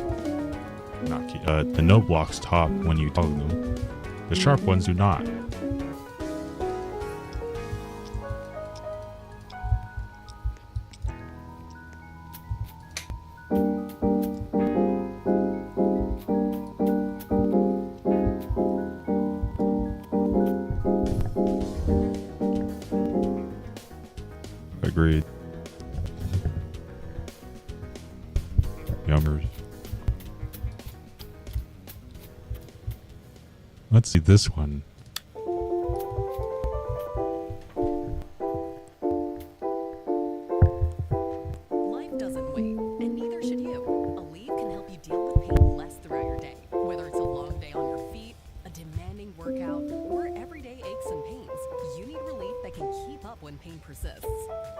Not key. The no blocks hop when you toggle them. The sharp ones do not. Agreed. Yummers. Let's see this one. Life doesn't wait, and neither should you. Aleve can help you deal with pain less throughout your day. Whether it's a long day on your feet, a demanding workout, or everyday aches and pains, you need relief that can keep up when pain persists.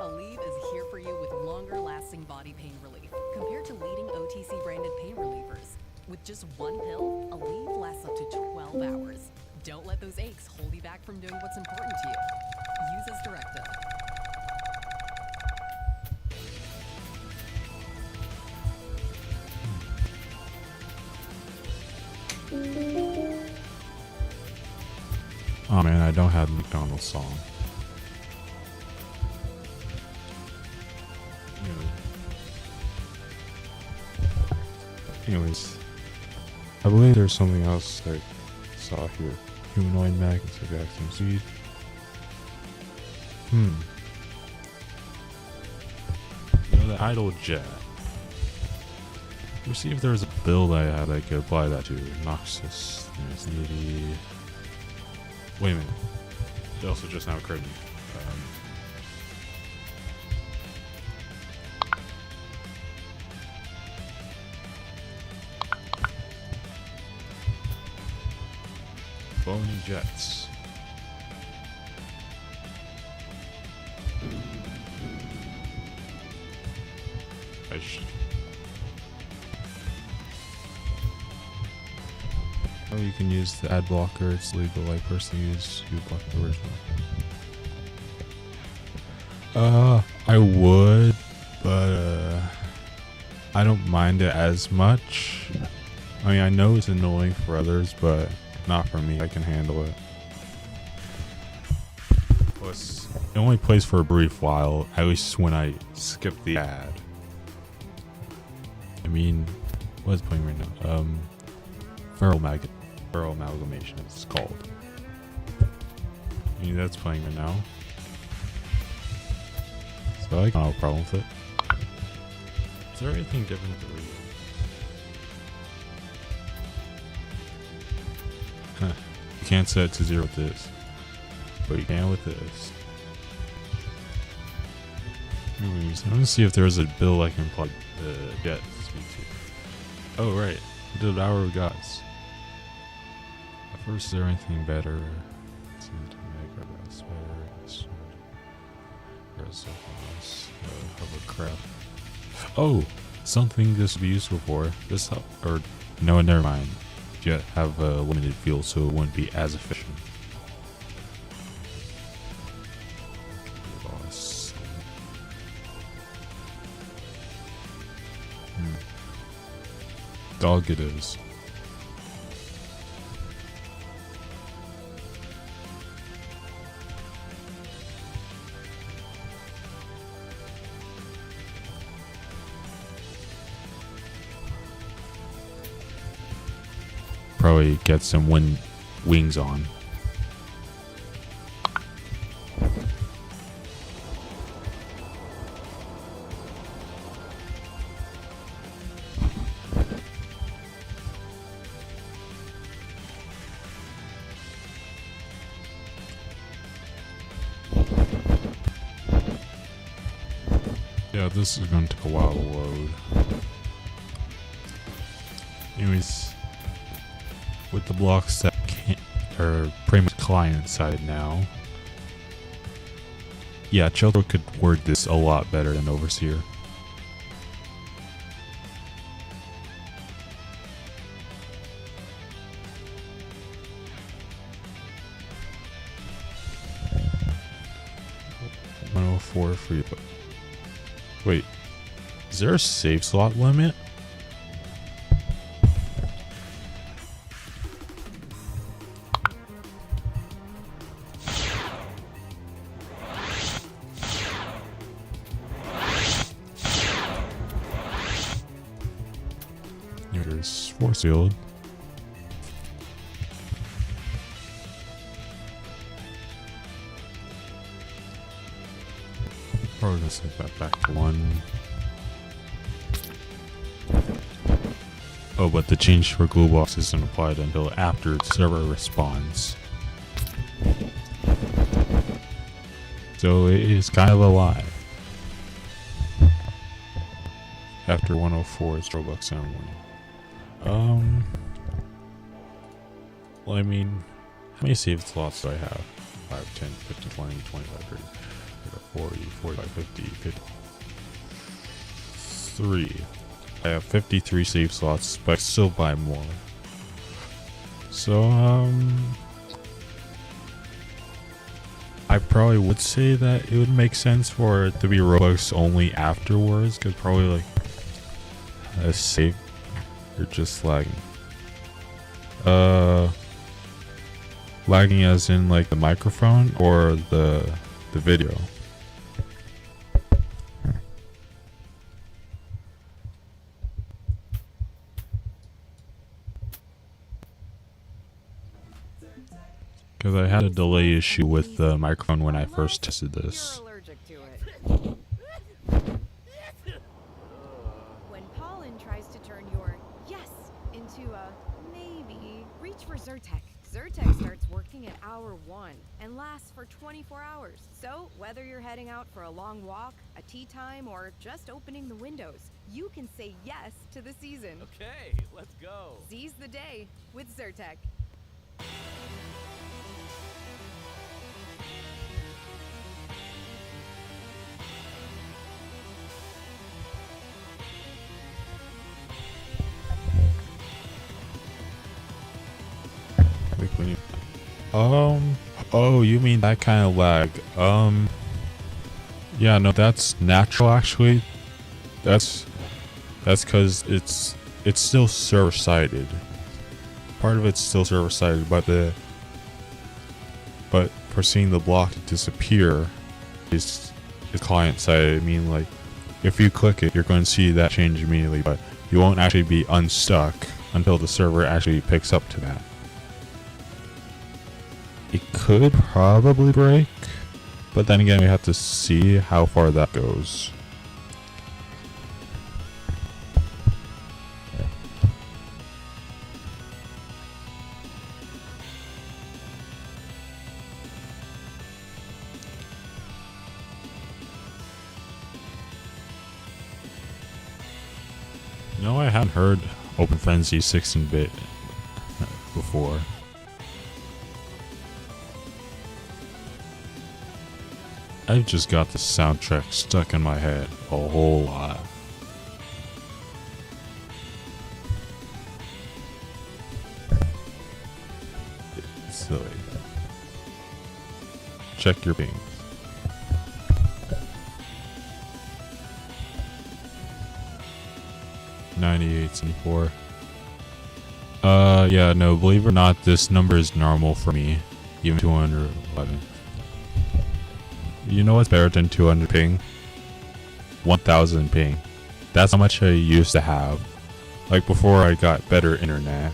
Aleve is here for you with longer-lasting body pain relief compared to leading OTC-branded pain relievers. With just one pill, Aleve lasts up to 12 hours. Don't let those aches hold you back from doing what's important to you. Use as directed. Oh man, I don't have the McDonald's song. Anyways, I believe there's something else I saw here. Humanoid magnets of vacuum seed. You know, the idle jet. Let's see if there's a build I had I could apply that to. Noxus. There's the... Wait a minute. It also just now occurred to me. Bony jets. Oh, you can use the ad blocker. It's legal. I personally use you block the original. I would, but I don't mind it as much. I mean, I know it's annoying for others, but not for me. I can handle it. Plus, it only plays for a brief while, at least when I skip the ad. I mean, what is playing right now? Feral Amalgamation, it's called. I mean, that's playing right now. So I don't have a problem with it. Is there anything different for you? You can't set it to 0 with this, but you can with this. Anyways, I'm gonna see if there's a build I can plug the jet speed to. Oh right, the Hour of Gods. First, is there anything better? Let's see, to make our best better. Hovercraft. Oh, something this would be useful for. This or no, never mind. Jet have limited fuel, so it wouldn't be as efficient. Boss. Dog it is. Probably get some wings on. Yeah, this is going to take a while to load. Anyways, with the blocks that are pretty much client side now. Yeah, Children could word this a lot better than Overseer. free. Wait, is there a save slot limit? Here's force field. Probably gonna set that back to 1. Oh, but the change for glue box isn't applied until after the server responds. So it is kind of a lie. After 104 is Robux ceremony. Well, I mean, how many save slots do I have? 5, 10, 15, 20, 25, 30, 40, 45, 50, 53. I have 53 save slots, but I still buy more. So, I probably would say that it would make sense for it to be Robux only afterwards, because probably like a save, you're just lagging. Lagging as in like the microphone or the video? Because I had a delay issue with the microphone when I first tested this. You're allergic to it. When pollen tries to turn your yes into a maybe, reach for Zyrtec. Zyrtec starts working at hour 1 and lasts for 24 hours. So whether you're heading out for a long walk, a tea time, or just opening the windows, you can say yes to the season. Okay, let's go. Seize the day with Zyrtec. Oh, you mean that kind of lag? Yeah, no, that's natural actually. That's because it's still server-sided. Part of it's still server-sided, but for seeing the block disappear is client-sided. I mean, like, if you click it, you're going to see that change immediately, but you won't actually be unstuck until the server actually picks up to that. It could probably break, but then again, we have to see how far that goes. No, I haven't heard Open Frenzy 16-bit before. I've just got the soundtrack stuck in my head a whole lot. It's silly. Check your ping. $98.74. Yeah, no, believe it or not, this number is normal for me. Even 211. You know what's better than 200 ping? 1000 ping. That's how much I used to have. Like before I got better internet.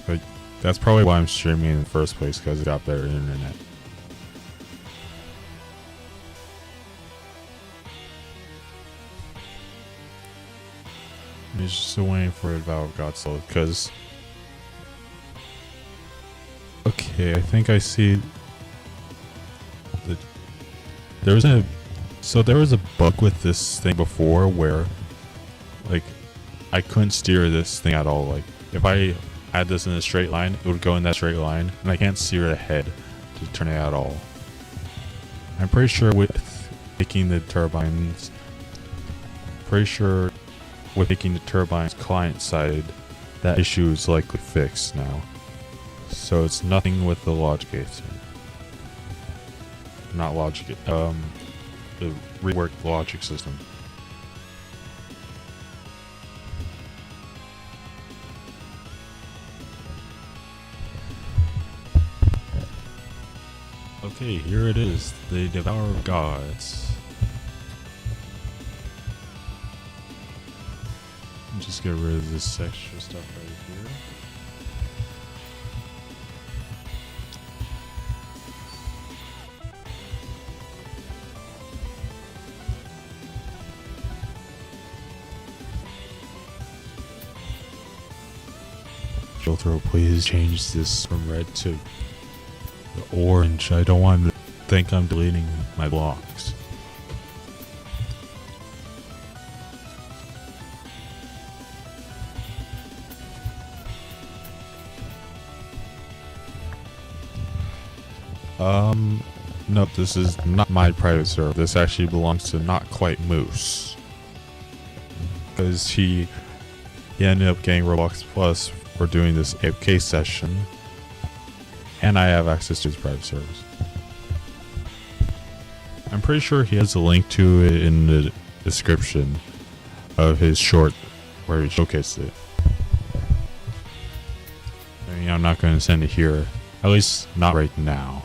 But that's probably why I'm streaming in the first place, because I got better internet. I'm just still waiting for the Vow of God's Soul, because... Okay, I think I see... There was a bug with this thing before where, like, I couldn't steer this thing at all. Like, if I had this in a straight line, it would go in that straight line, and I can't steer ahead to turn it at all. I'm pretty sure with making the turbines, client-sided, that issue is likely fixed now. So it's nothing with the logic gates. not logic. The reworked logic system. Okay, here it is, the Devourer of Gods. Just get rid of this extra stuff right here. Filter, please change this from red to orange. I don't want to think I'm deleting my blocks. No, this is not my private server. This actually belongs to Not Quite Moose. Because he ended up getting Roblox Plus for doing this AFK session. And I have access to his private servers. I'm pretty sure he has a link to it in the description of his short where he showcased it. I mean, I'm not going to send it here. At least not right now.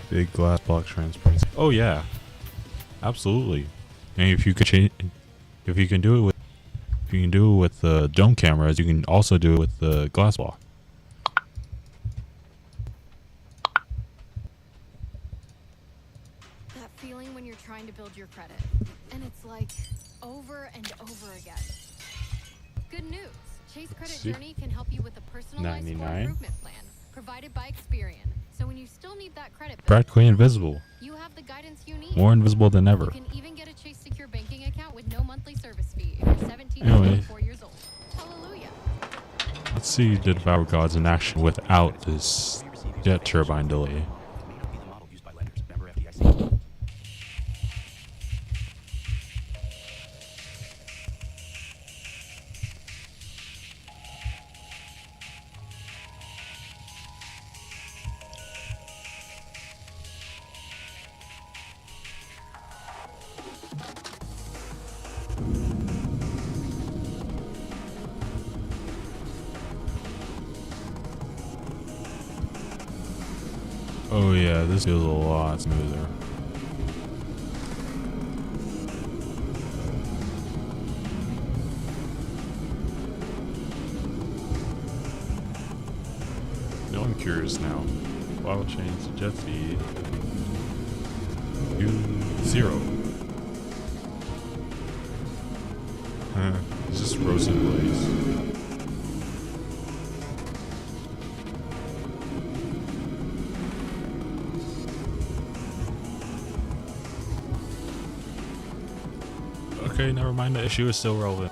Big glass block transparency. Oh yeah, absolutely. And if you could change, if you can do it with the dome cameras, you can also do it with the glass block. That feeling when you're trying to build your credit, and it's like over and over again. Good news. Chase Credit Journey can help you with a personalized score improvement plan provided by Experian. So when you still need that credit build, Practically invisible. you have the guidance you need. More invisible than ever. You can even get a Chase Secure banking account with no monthly service fee if you're 17 or Anyway. 24 years old. Hallelujah. Let's see the Devour Gods in action without this jet turbine delay. Oh yeah, this feels a lot smoother. No, I'm curious now. Why will change the jet speed to 0? It's just roasted blaze. Okay, never mind, the issue is still relevant.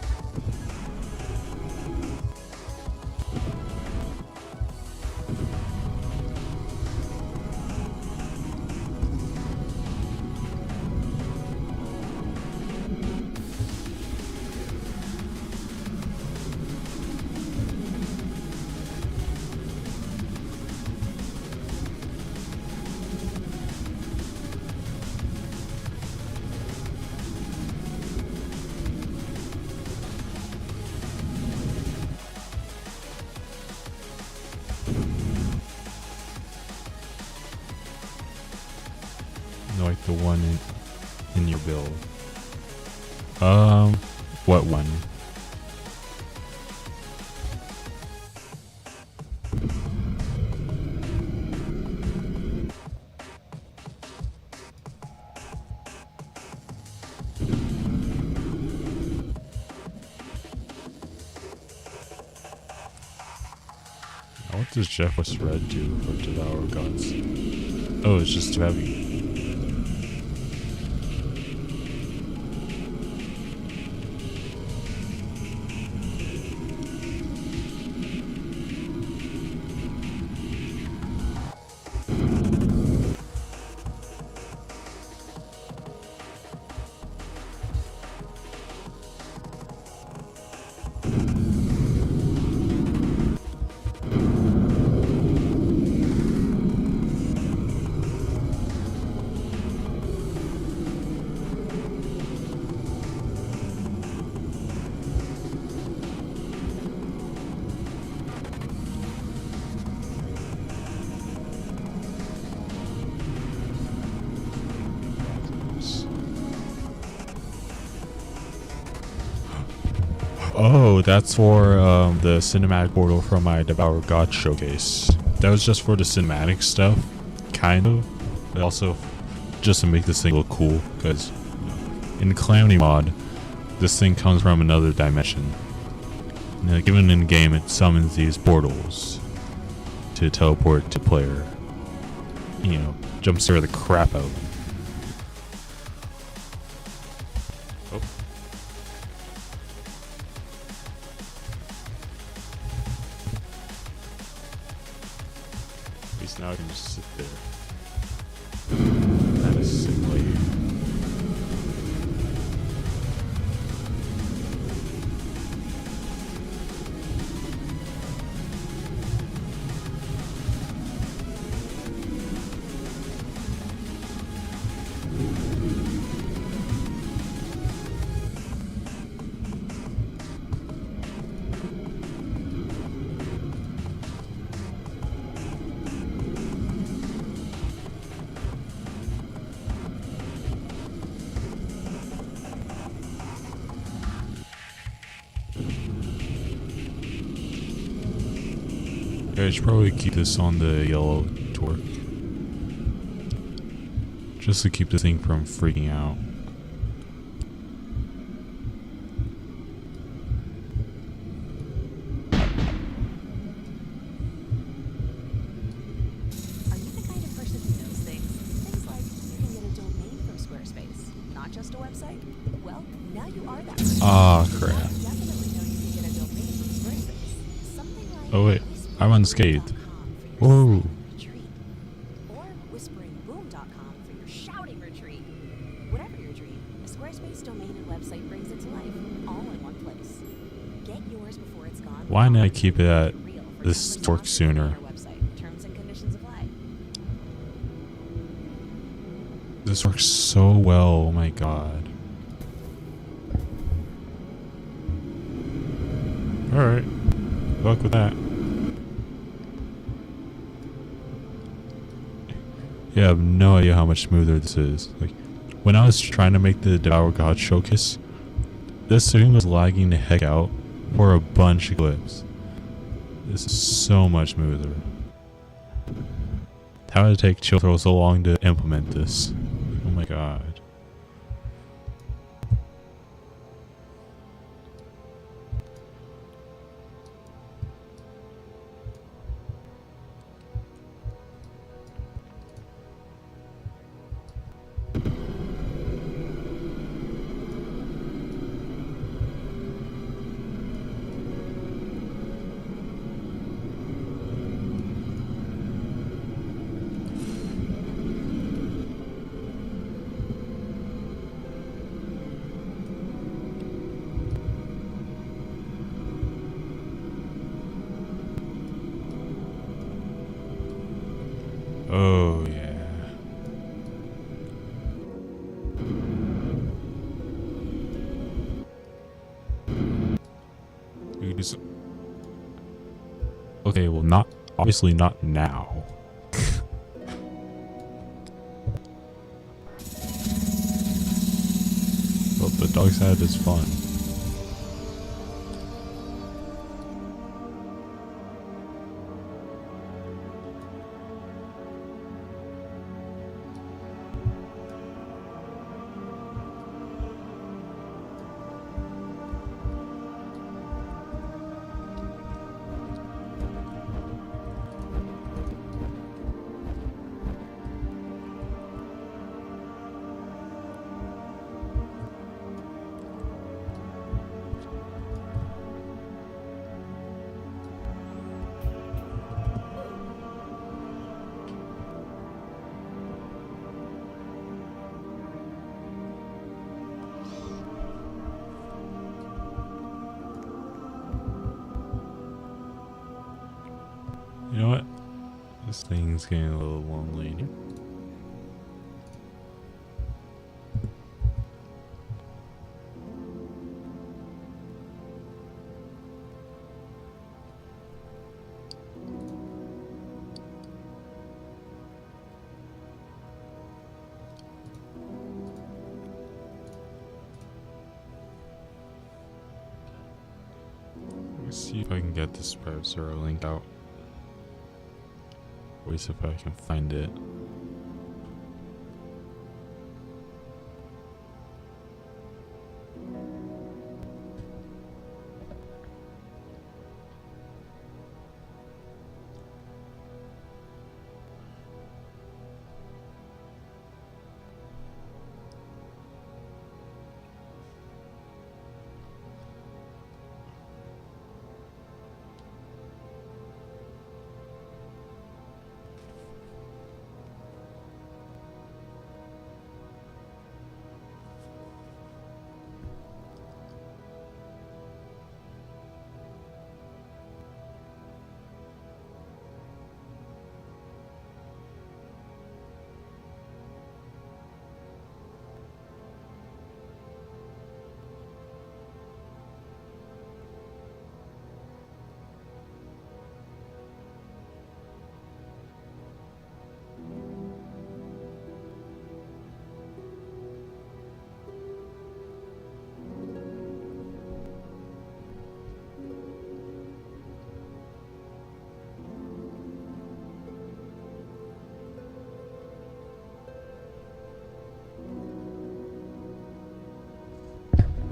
Like the one in your build. What one? Now what does Jeff's Red do for Devour Gods? Oh, it's just too heavy. Oh, that's for the cinematic portal from my Devour God showcase. That was just for the cinematic stuff, kind of, but also just to make this thing look cool, because in the Calamity mod, this thing comes from another dimension. And, given in game, it summons these portals to teleport to player. You know, jump scare the crap out. Oh. At least now I can just sit there. That is sick lady. I should probably keep this on the yellow torque. Just to keep the thing from freaking out. Are you the kind of person who knows things? Things like you can get a domain from Squarespace, not just a website? Well, now you are that person. Ah, crap. You definitely know you can get a domain from Squarespace. Something like Oh wait, I'm unscathed. Whoa. or whisperingboom.com for your shouting retreat. Whatever your dream, a Squarespace domain and website brings it to life, all in one place. Get yours before it's gone. Why didn't I keep it at this torque sooner? Terms and conditions apply. This works so well, oh my god. Alright. Good luck with that. Yeah, I have no idea how much smoother this is. Like, when I was trying to make the Devour God showcase, this thing was lagging the heck out for a bunch of clips. This is so much smoother. How did it take Chill Throw so long to implement this? Oh my god. Oh yeah. Okay, well not obviously not now. Well, the dog side is fun. You know what? This thing's getting a little lonely. see if I can get this browser link out. Wait, see if I can find it.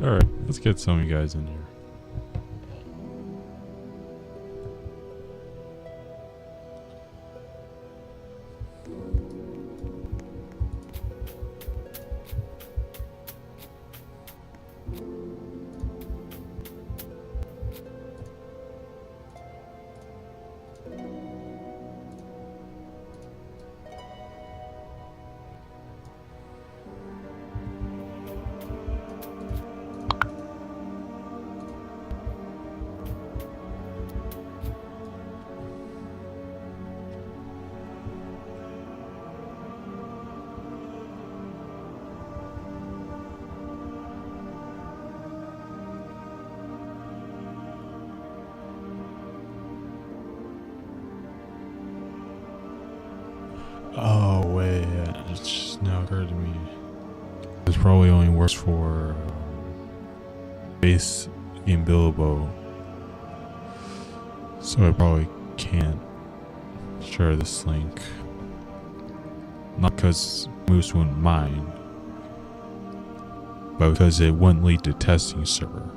Alright, let's get some of you guys in here. Oh wait, it just now occurred to me. This probably only works for base game Bilbo, so I probably can't share this link. Not because Moose wouldn't mind, but because it wouldn't lead to testing server.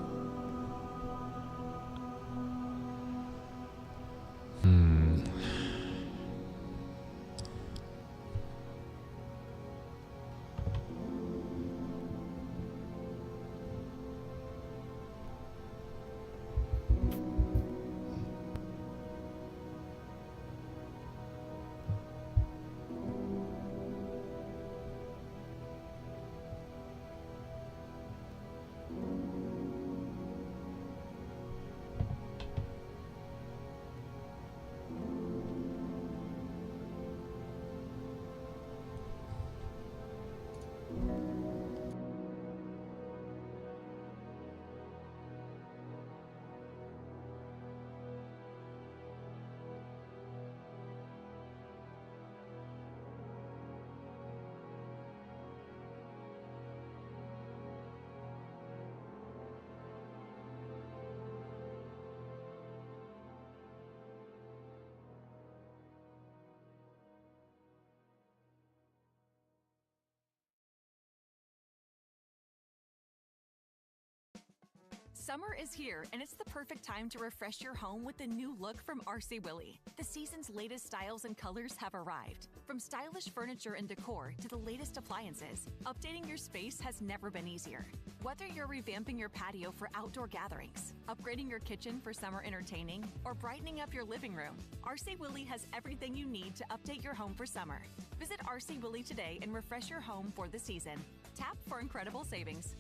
Summer is here, and it's the perfect time to refresh your home with the new look from RC Willey. The season's latest styles and colors have arrived. From stylish furniture and decor to the latest appliances, updating your space has never been easier. Whether you're revamping your patio for outdoor gatherings, upgrading your kitchen for summer entertaining, or brightening up your living room, RC Willey has everything you need to update your home for summer. Visit RC Willey today and refresh your home for the season. Tap for incredible savings.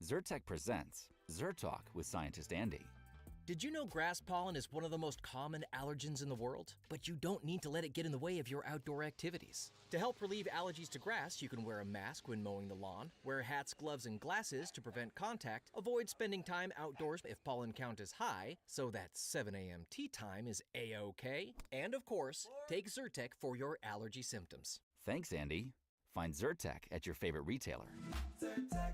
Zyrtec presents Zyrtalk with scientist Andy. Did you know grass pollen is one of the most common allergens in the world? But you don't need to let it get in the way of your outdoor activities. To help relieve allergies to grass, you can wear a mask when mowing the lawn, wear hats, gloves, and glasses to prevent contact, avoid spending time outdoors if pollen count is high, so that 7 a.m. tea time is A-OK, and of course, take Zyrtec for your allergy symptoms. Thanks, Andy. Find Zyrtec at your favorite retailer. Zyrtec.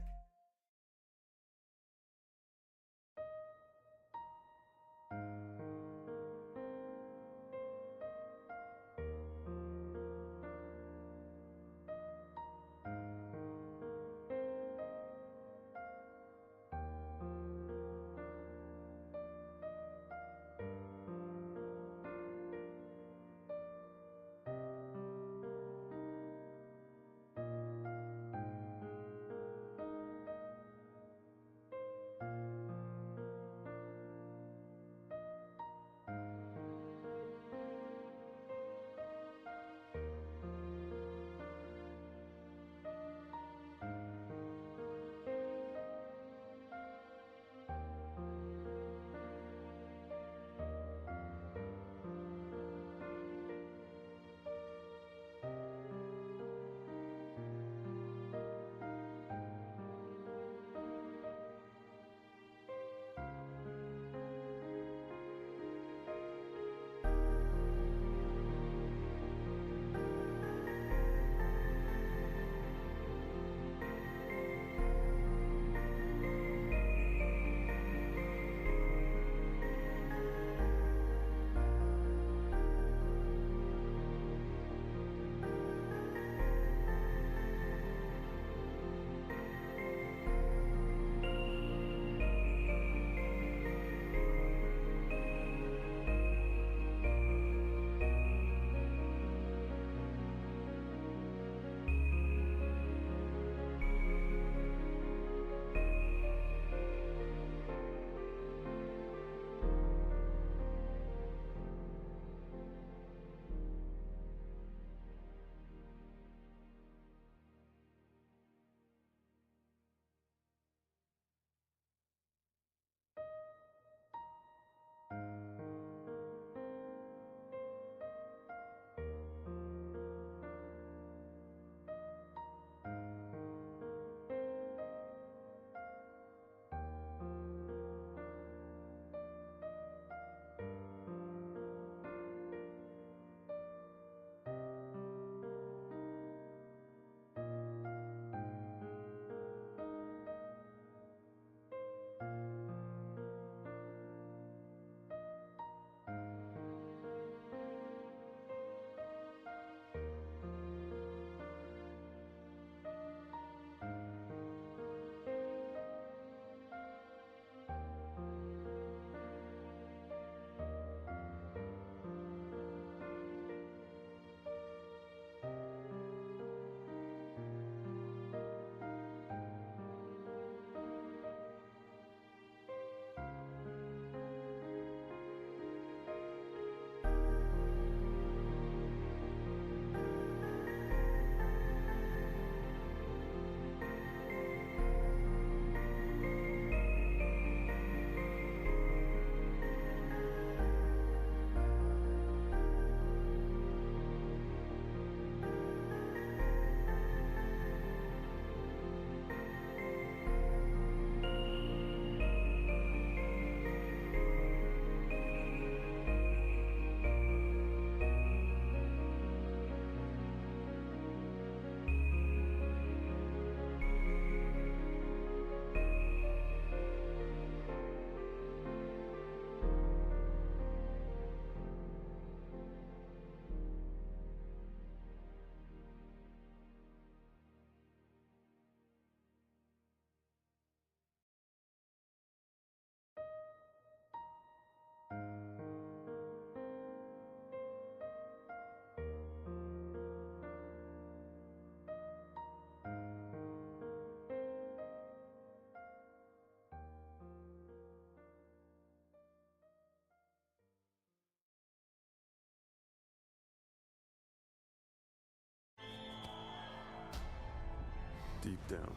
Deep down,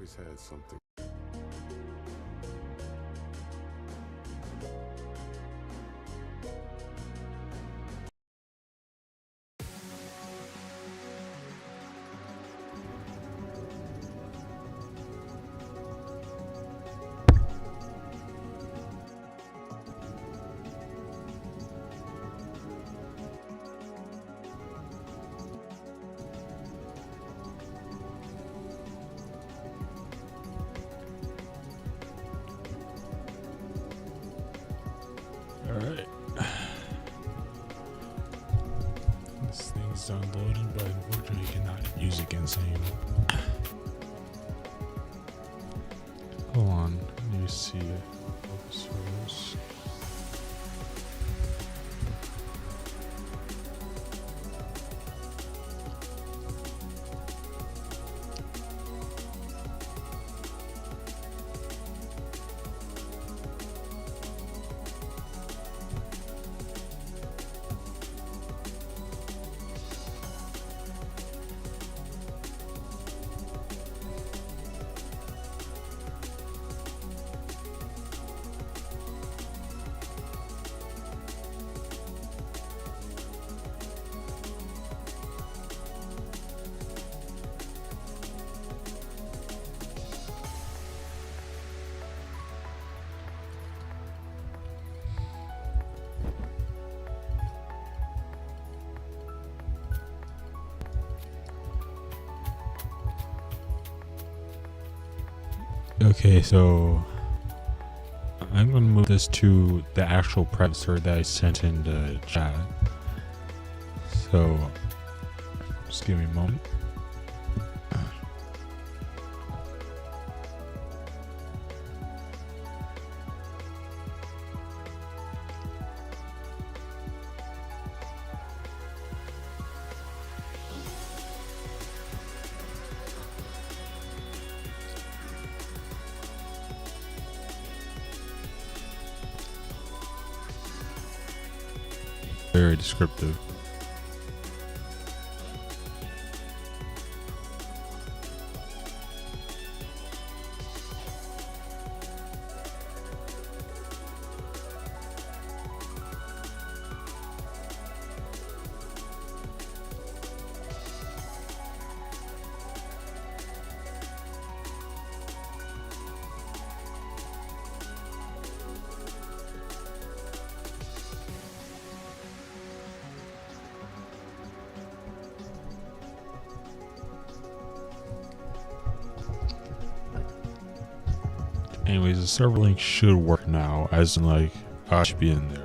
always had something. Alright. This thing's downloading, but unfortunately you cannot use it against anyone. Hold on, let me see it. Service. Okay, so I'm gonna move this to the actual predator that I sent in the chat. So just give me a moment. Very descriptive. Anyways, the server link should work now, as in like, I should be in there.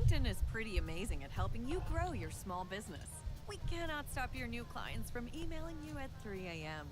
LinkedIn is pretty amazing at helping you grow your small business. We cannot stop your new clients from emailing you at 3 a.m.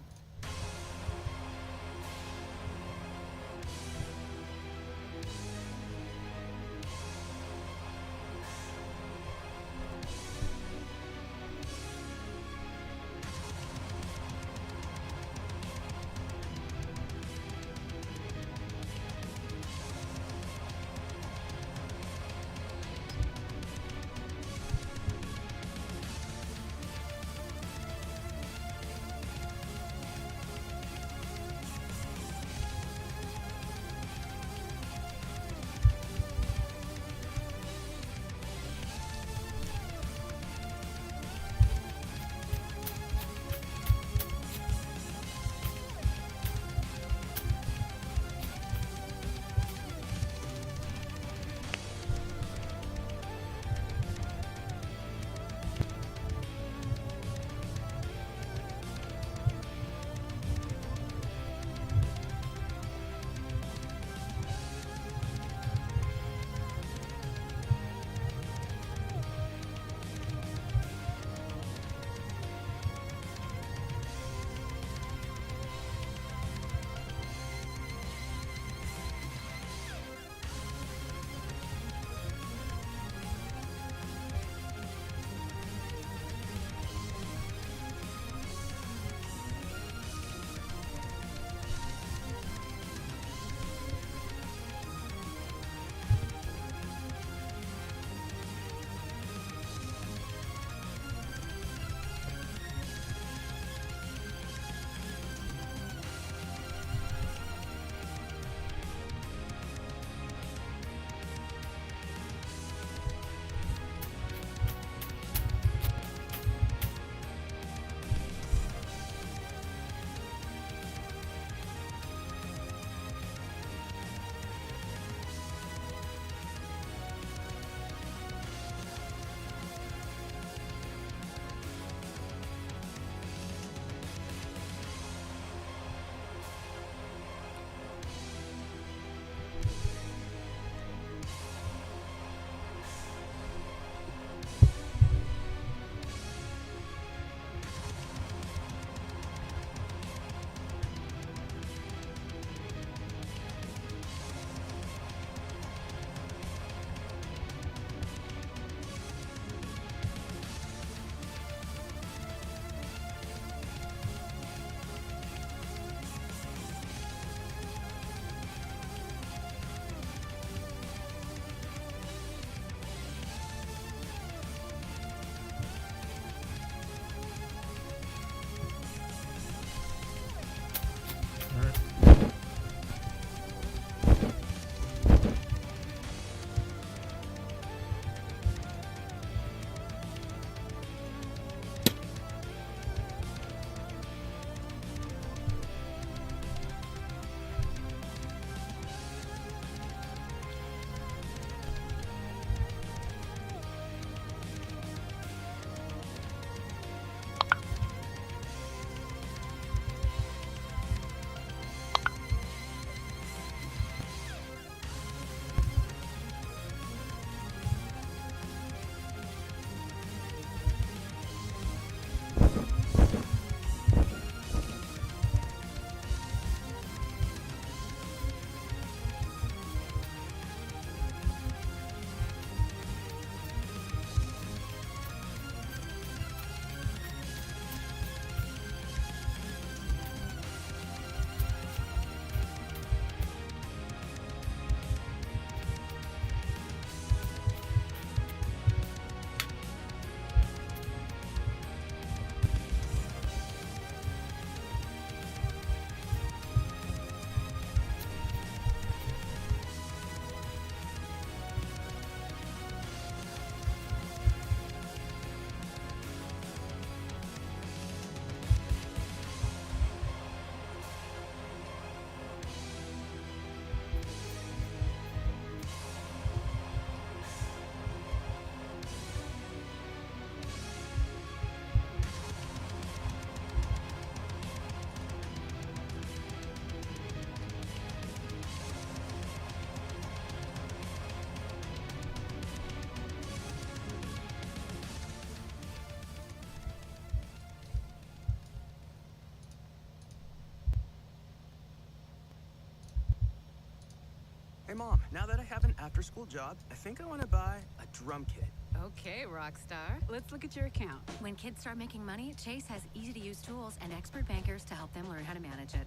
Hey Mom, now that I have an after-school job, I think I want to buy a drum kit. Okay, Rockstar. Let's look at your account. When kids start making money, Chase has easy-to-use tools and expert bankers to help them learn how to manage it.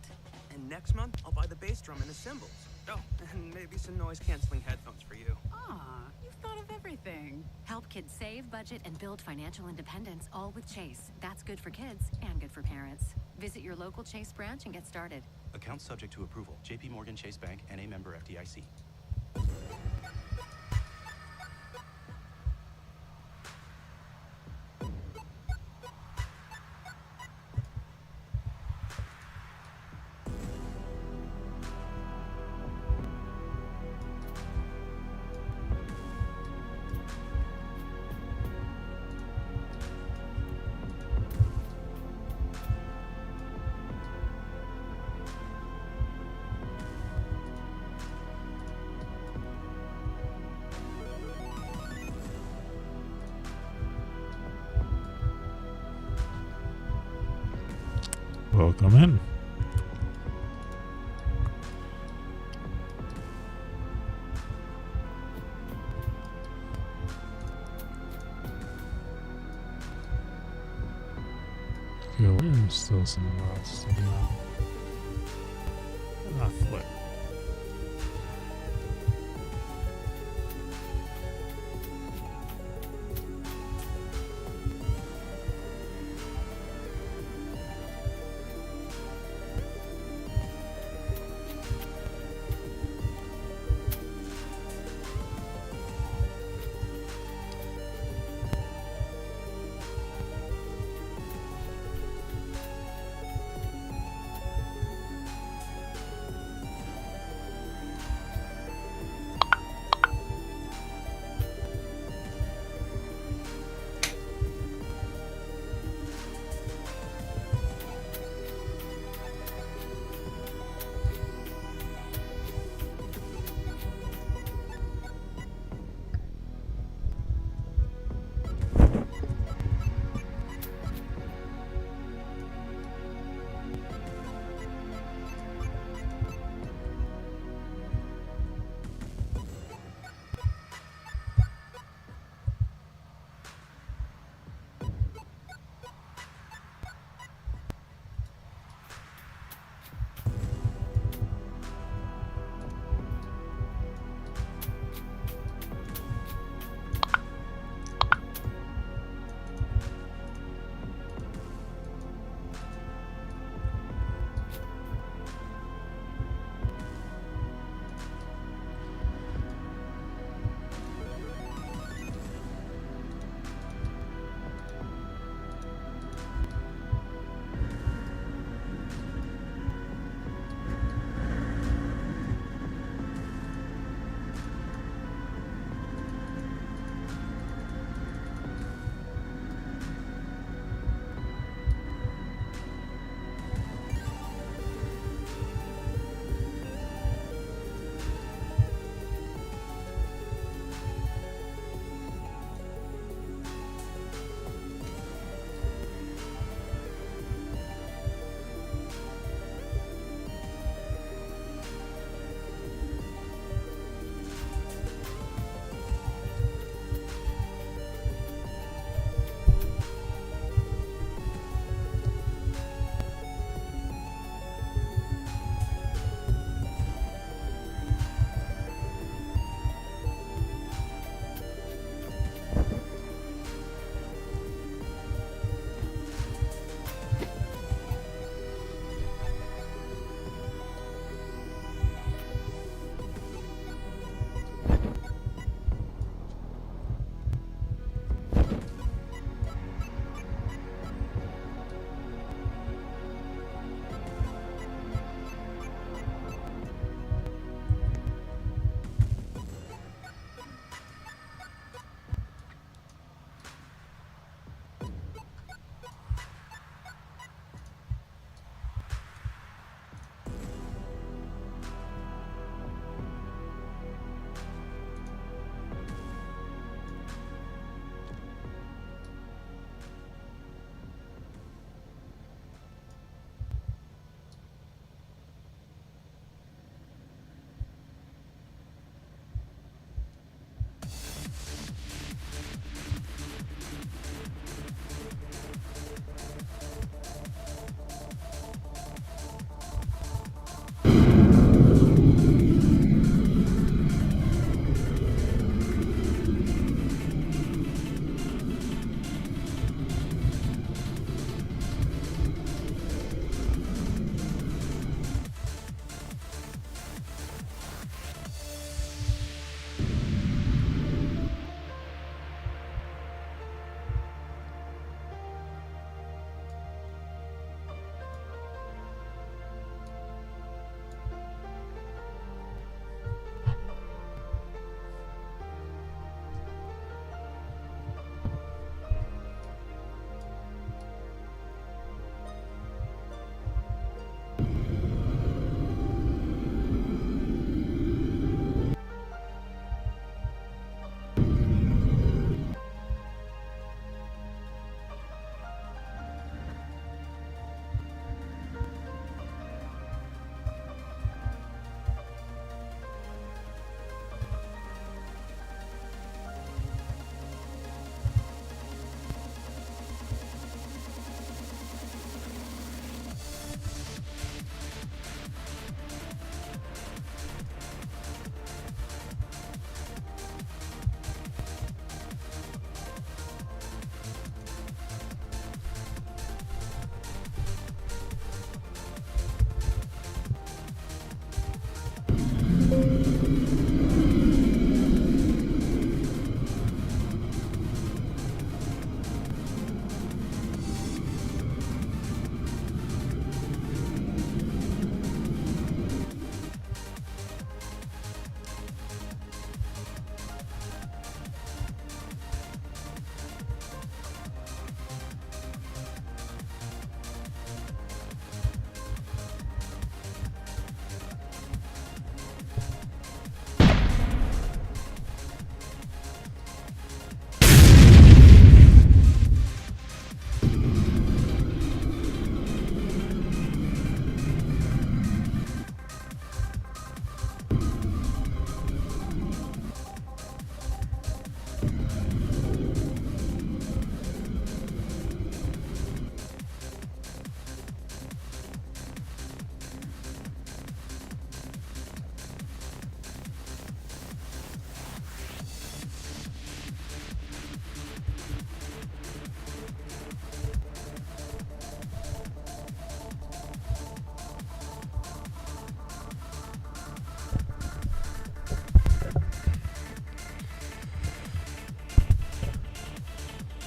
And next month, I'll buy the bass drum and the cymbals. Oh, and maybe some noise-canceling headphones for you. Aw, you've thought of everything. Help kids save, budget, and build financial independence, all with Chase. That's good for kids and good for parents. Visit your local Chase branch and get started. Account subject to approval. JP Morgan Chase Bank, N.A. member FDIC. Welcome in. Yeah, we're still some lots to do. Ah, flip.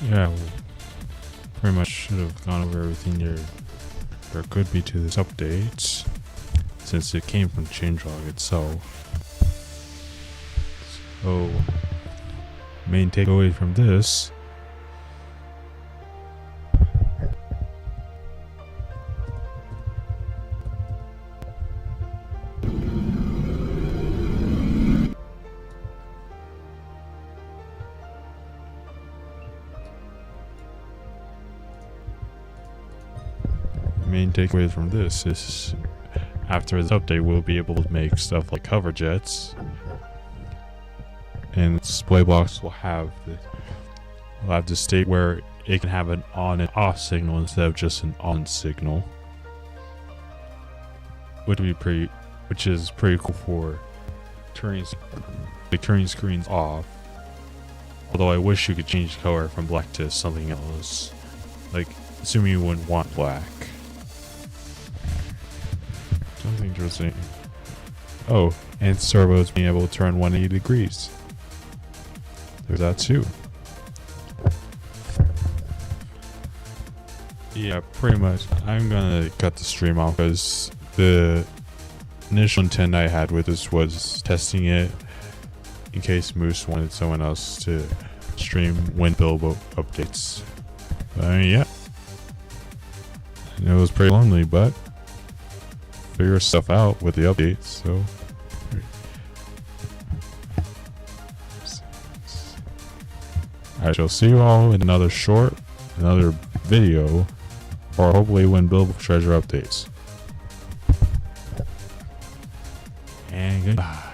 yeah, pretty much should have gone over everything there could be to this update, since it came from changelog itself. So, main takeaway from this. Main takeaway from this is after this update we'll be able to make stuff like cover jets, and display blocks will have the state where it can have an on and off signal instead of just an on signal, which is pretty cool for turning screens off. Although I wish you could change the color from black to something else, like assuming you wouldn't want black. Something interesting. Oh, and servos being able to turn 180 degrees. There's that too. Yeah, pretty much. I'm gonna cut the stream off because the initial intent I had with this was testing it in case Moose wanted someone else to stream when Bilbo updates. Yeah. And it was pretty lonely, but figure stuff out with the updates, so. I shall see you all in another video, or hopefully when Bilbo Treasure updates. And goodbye.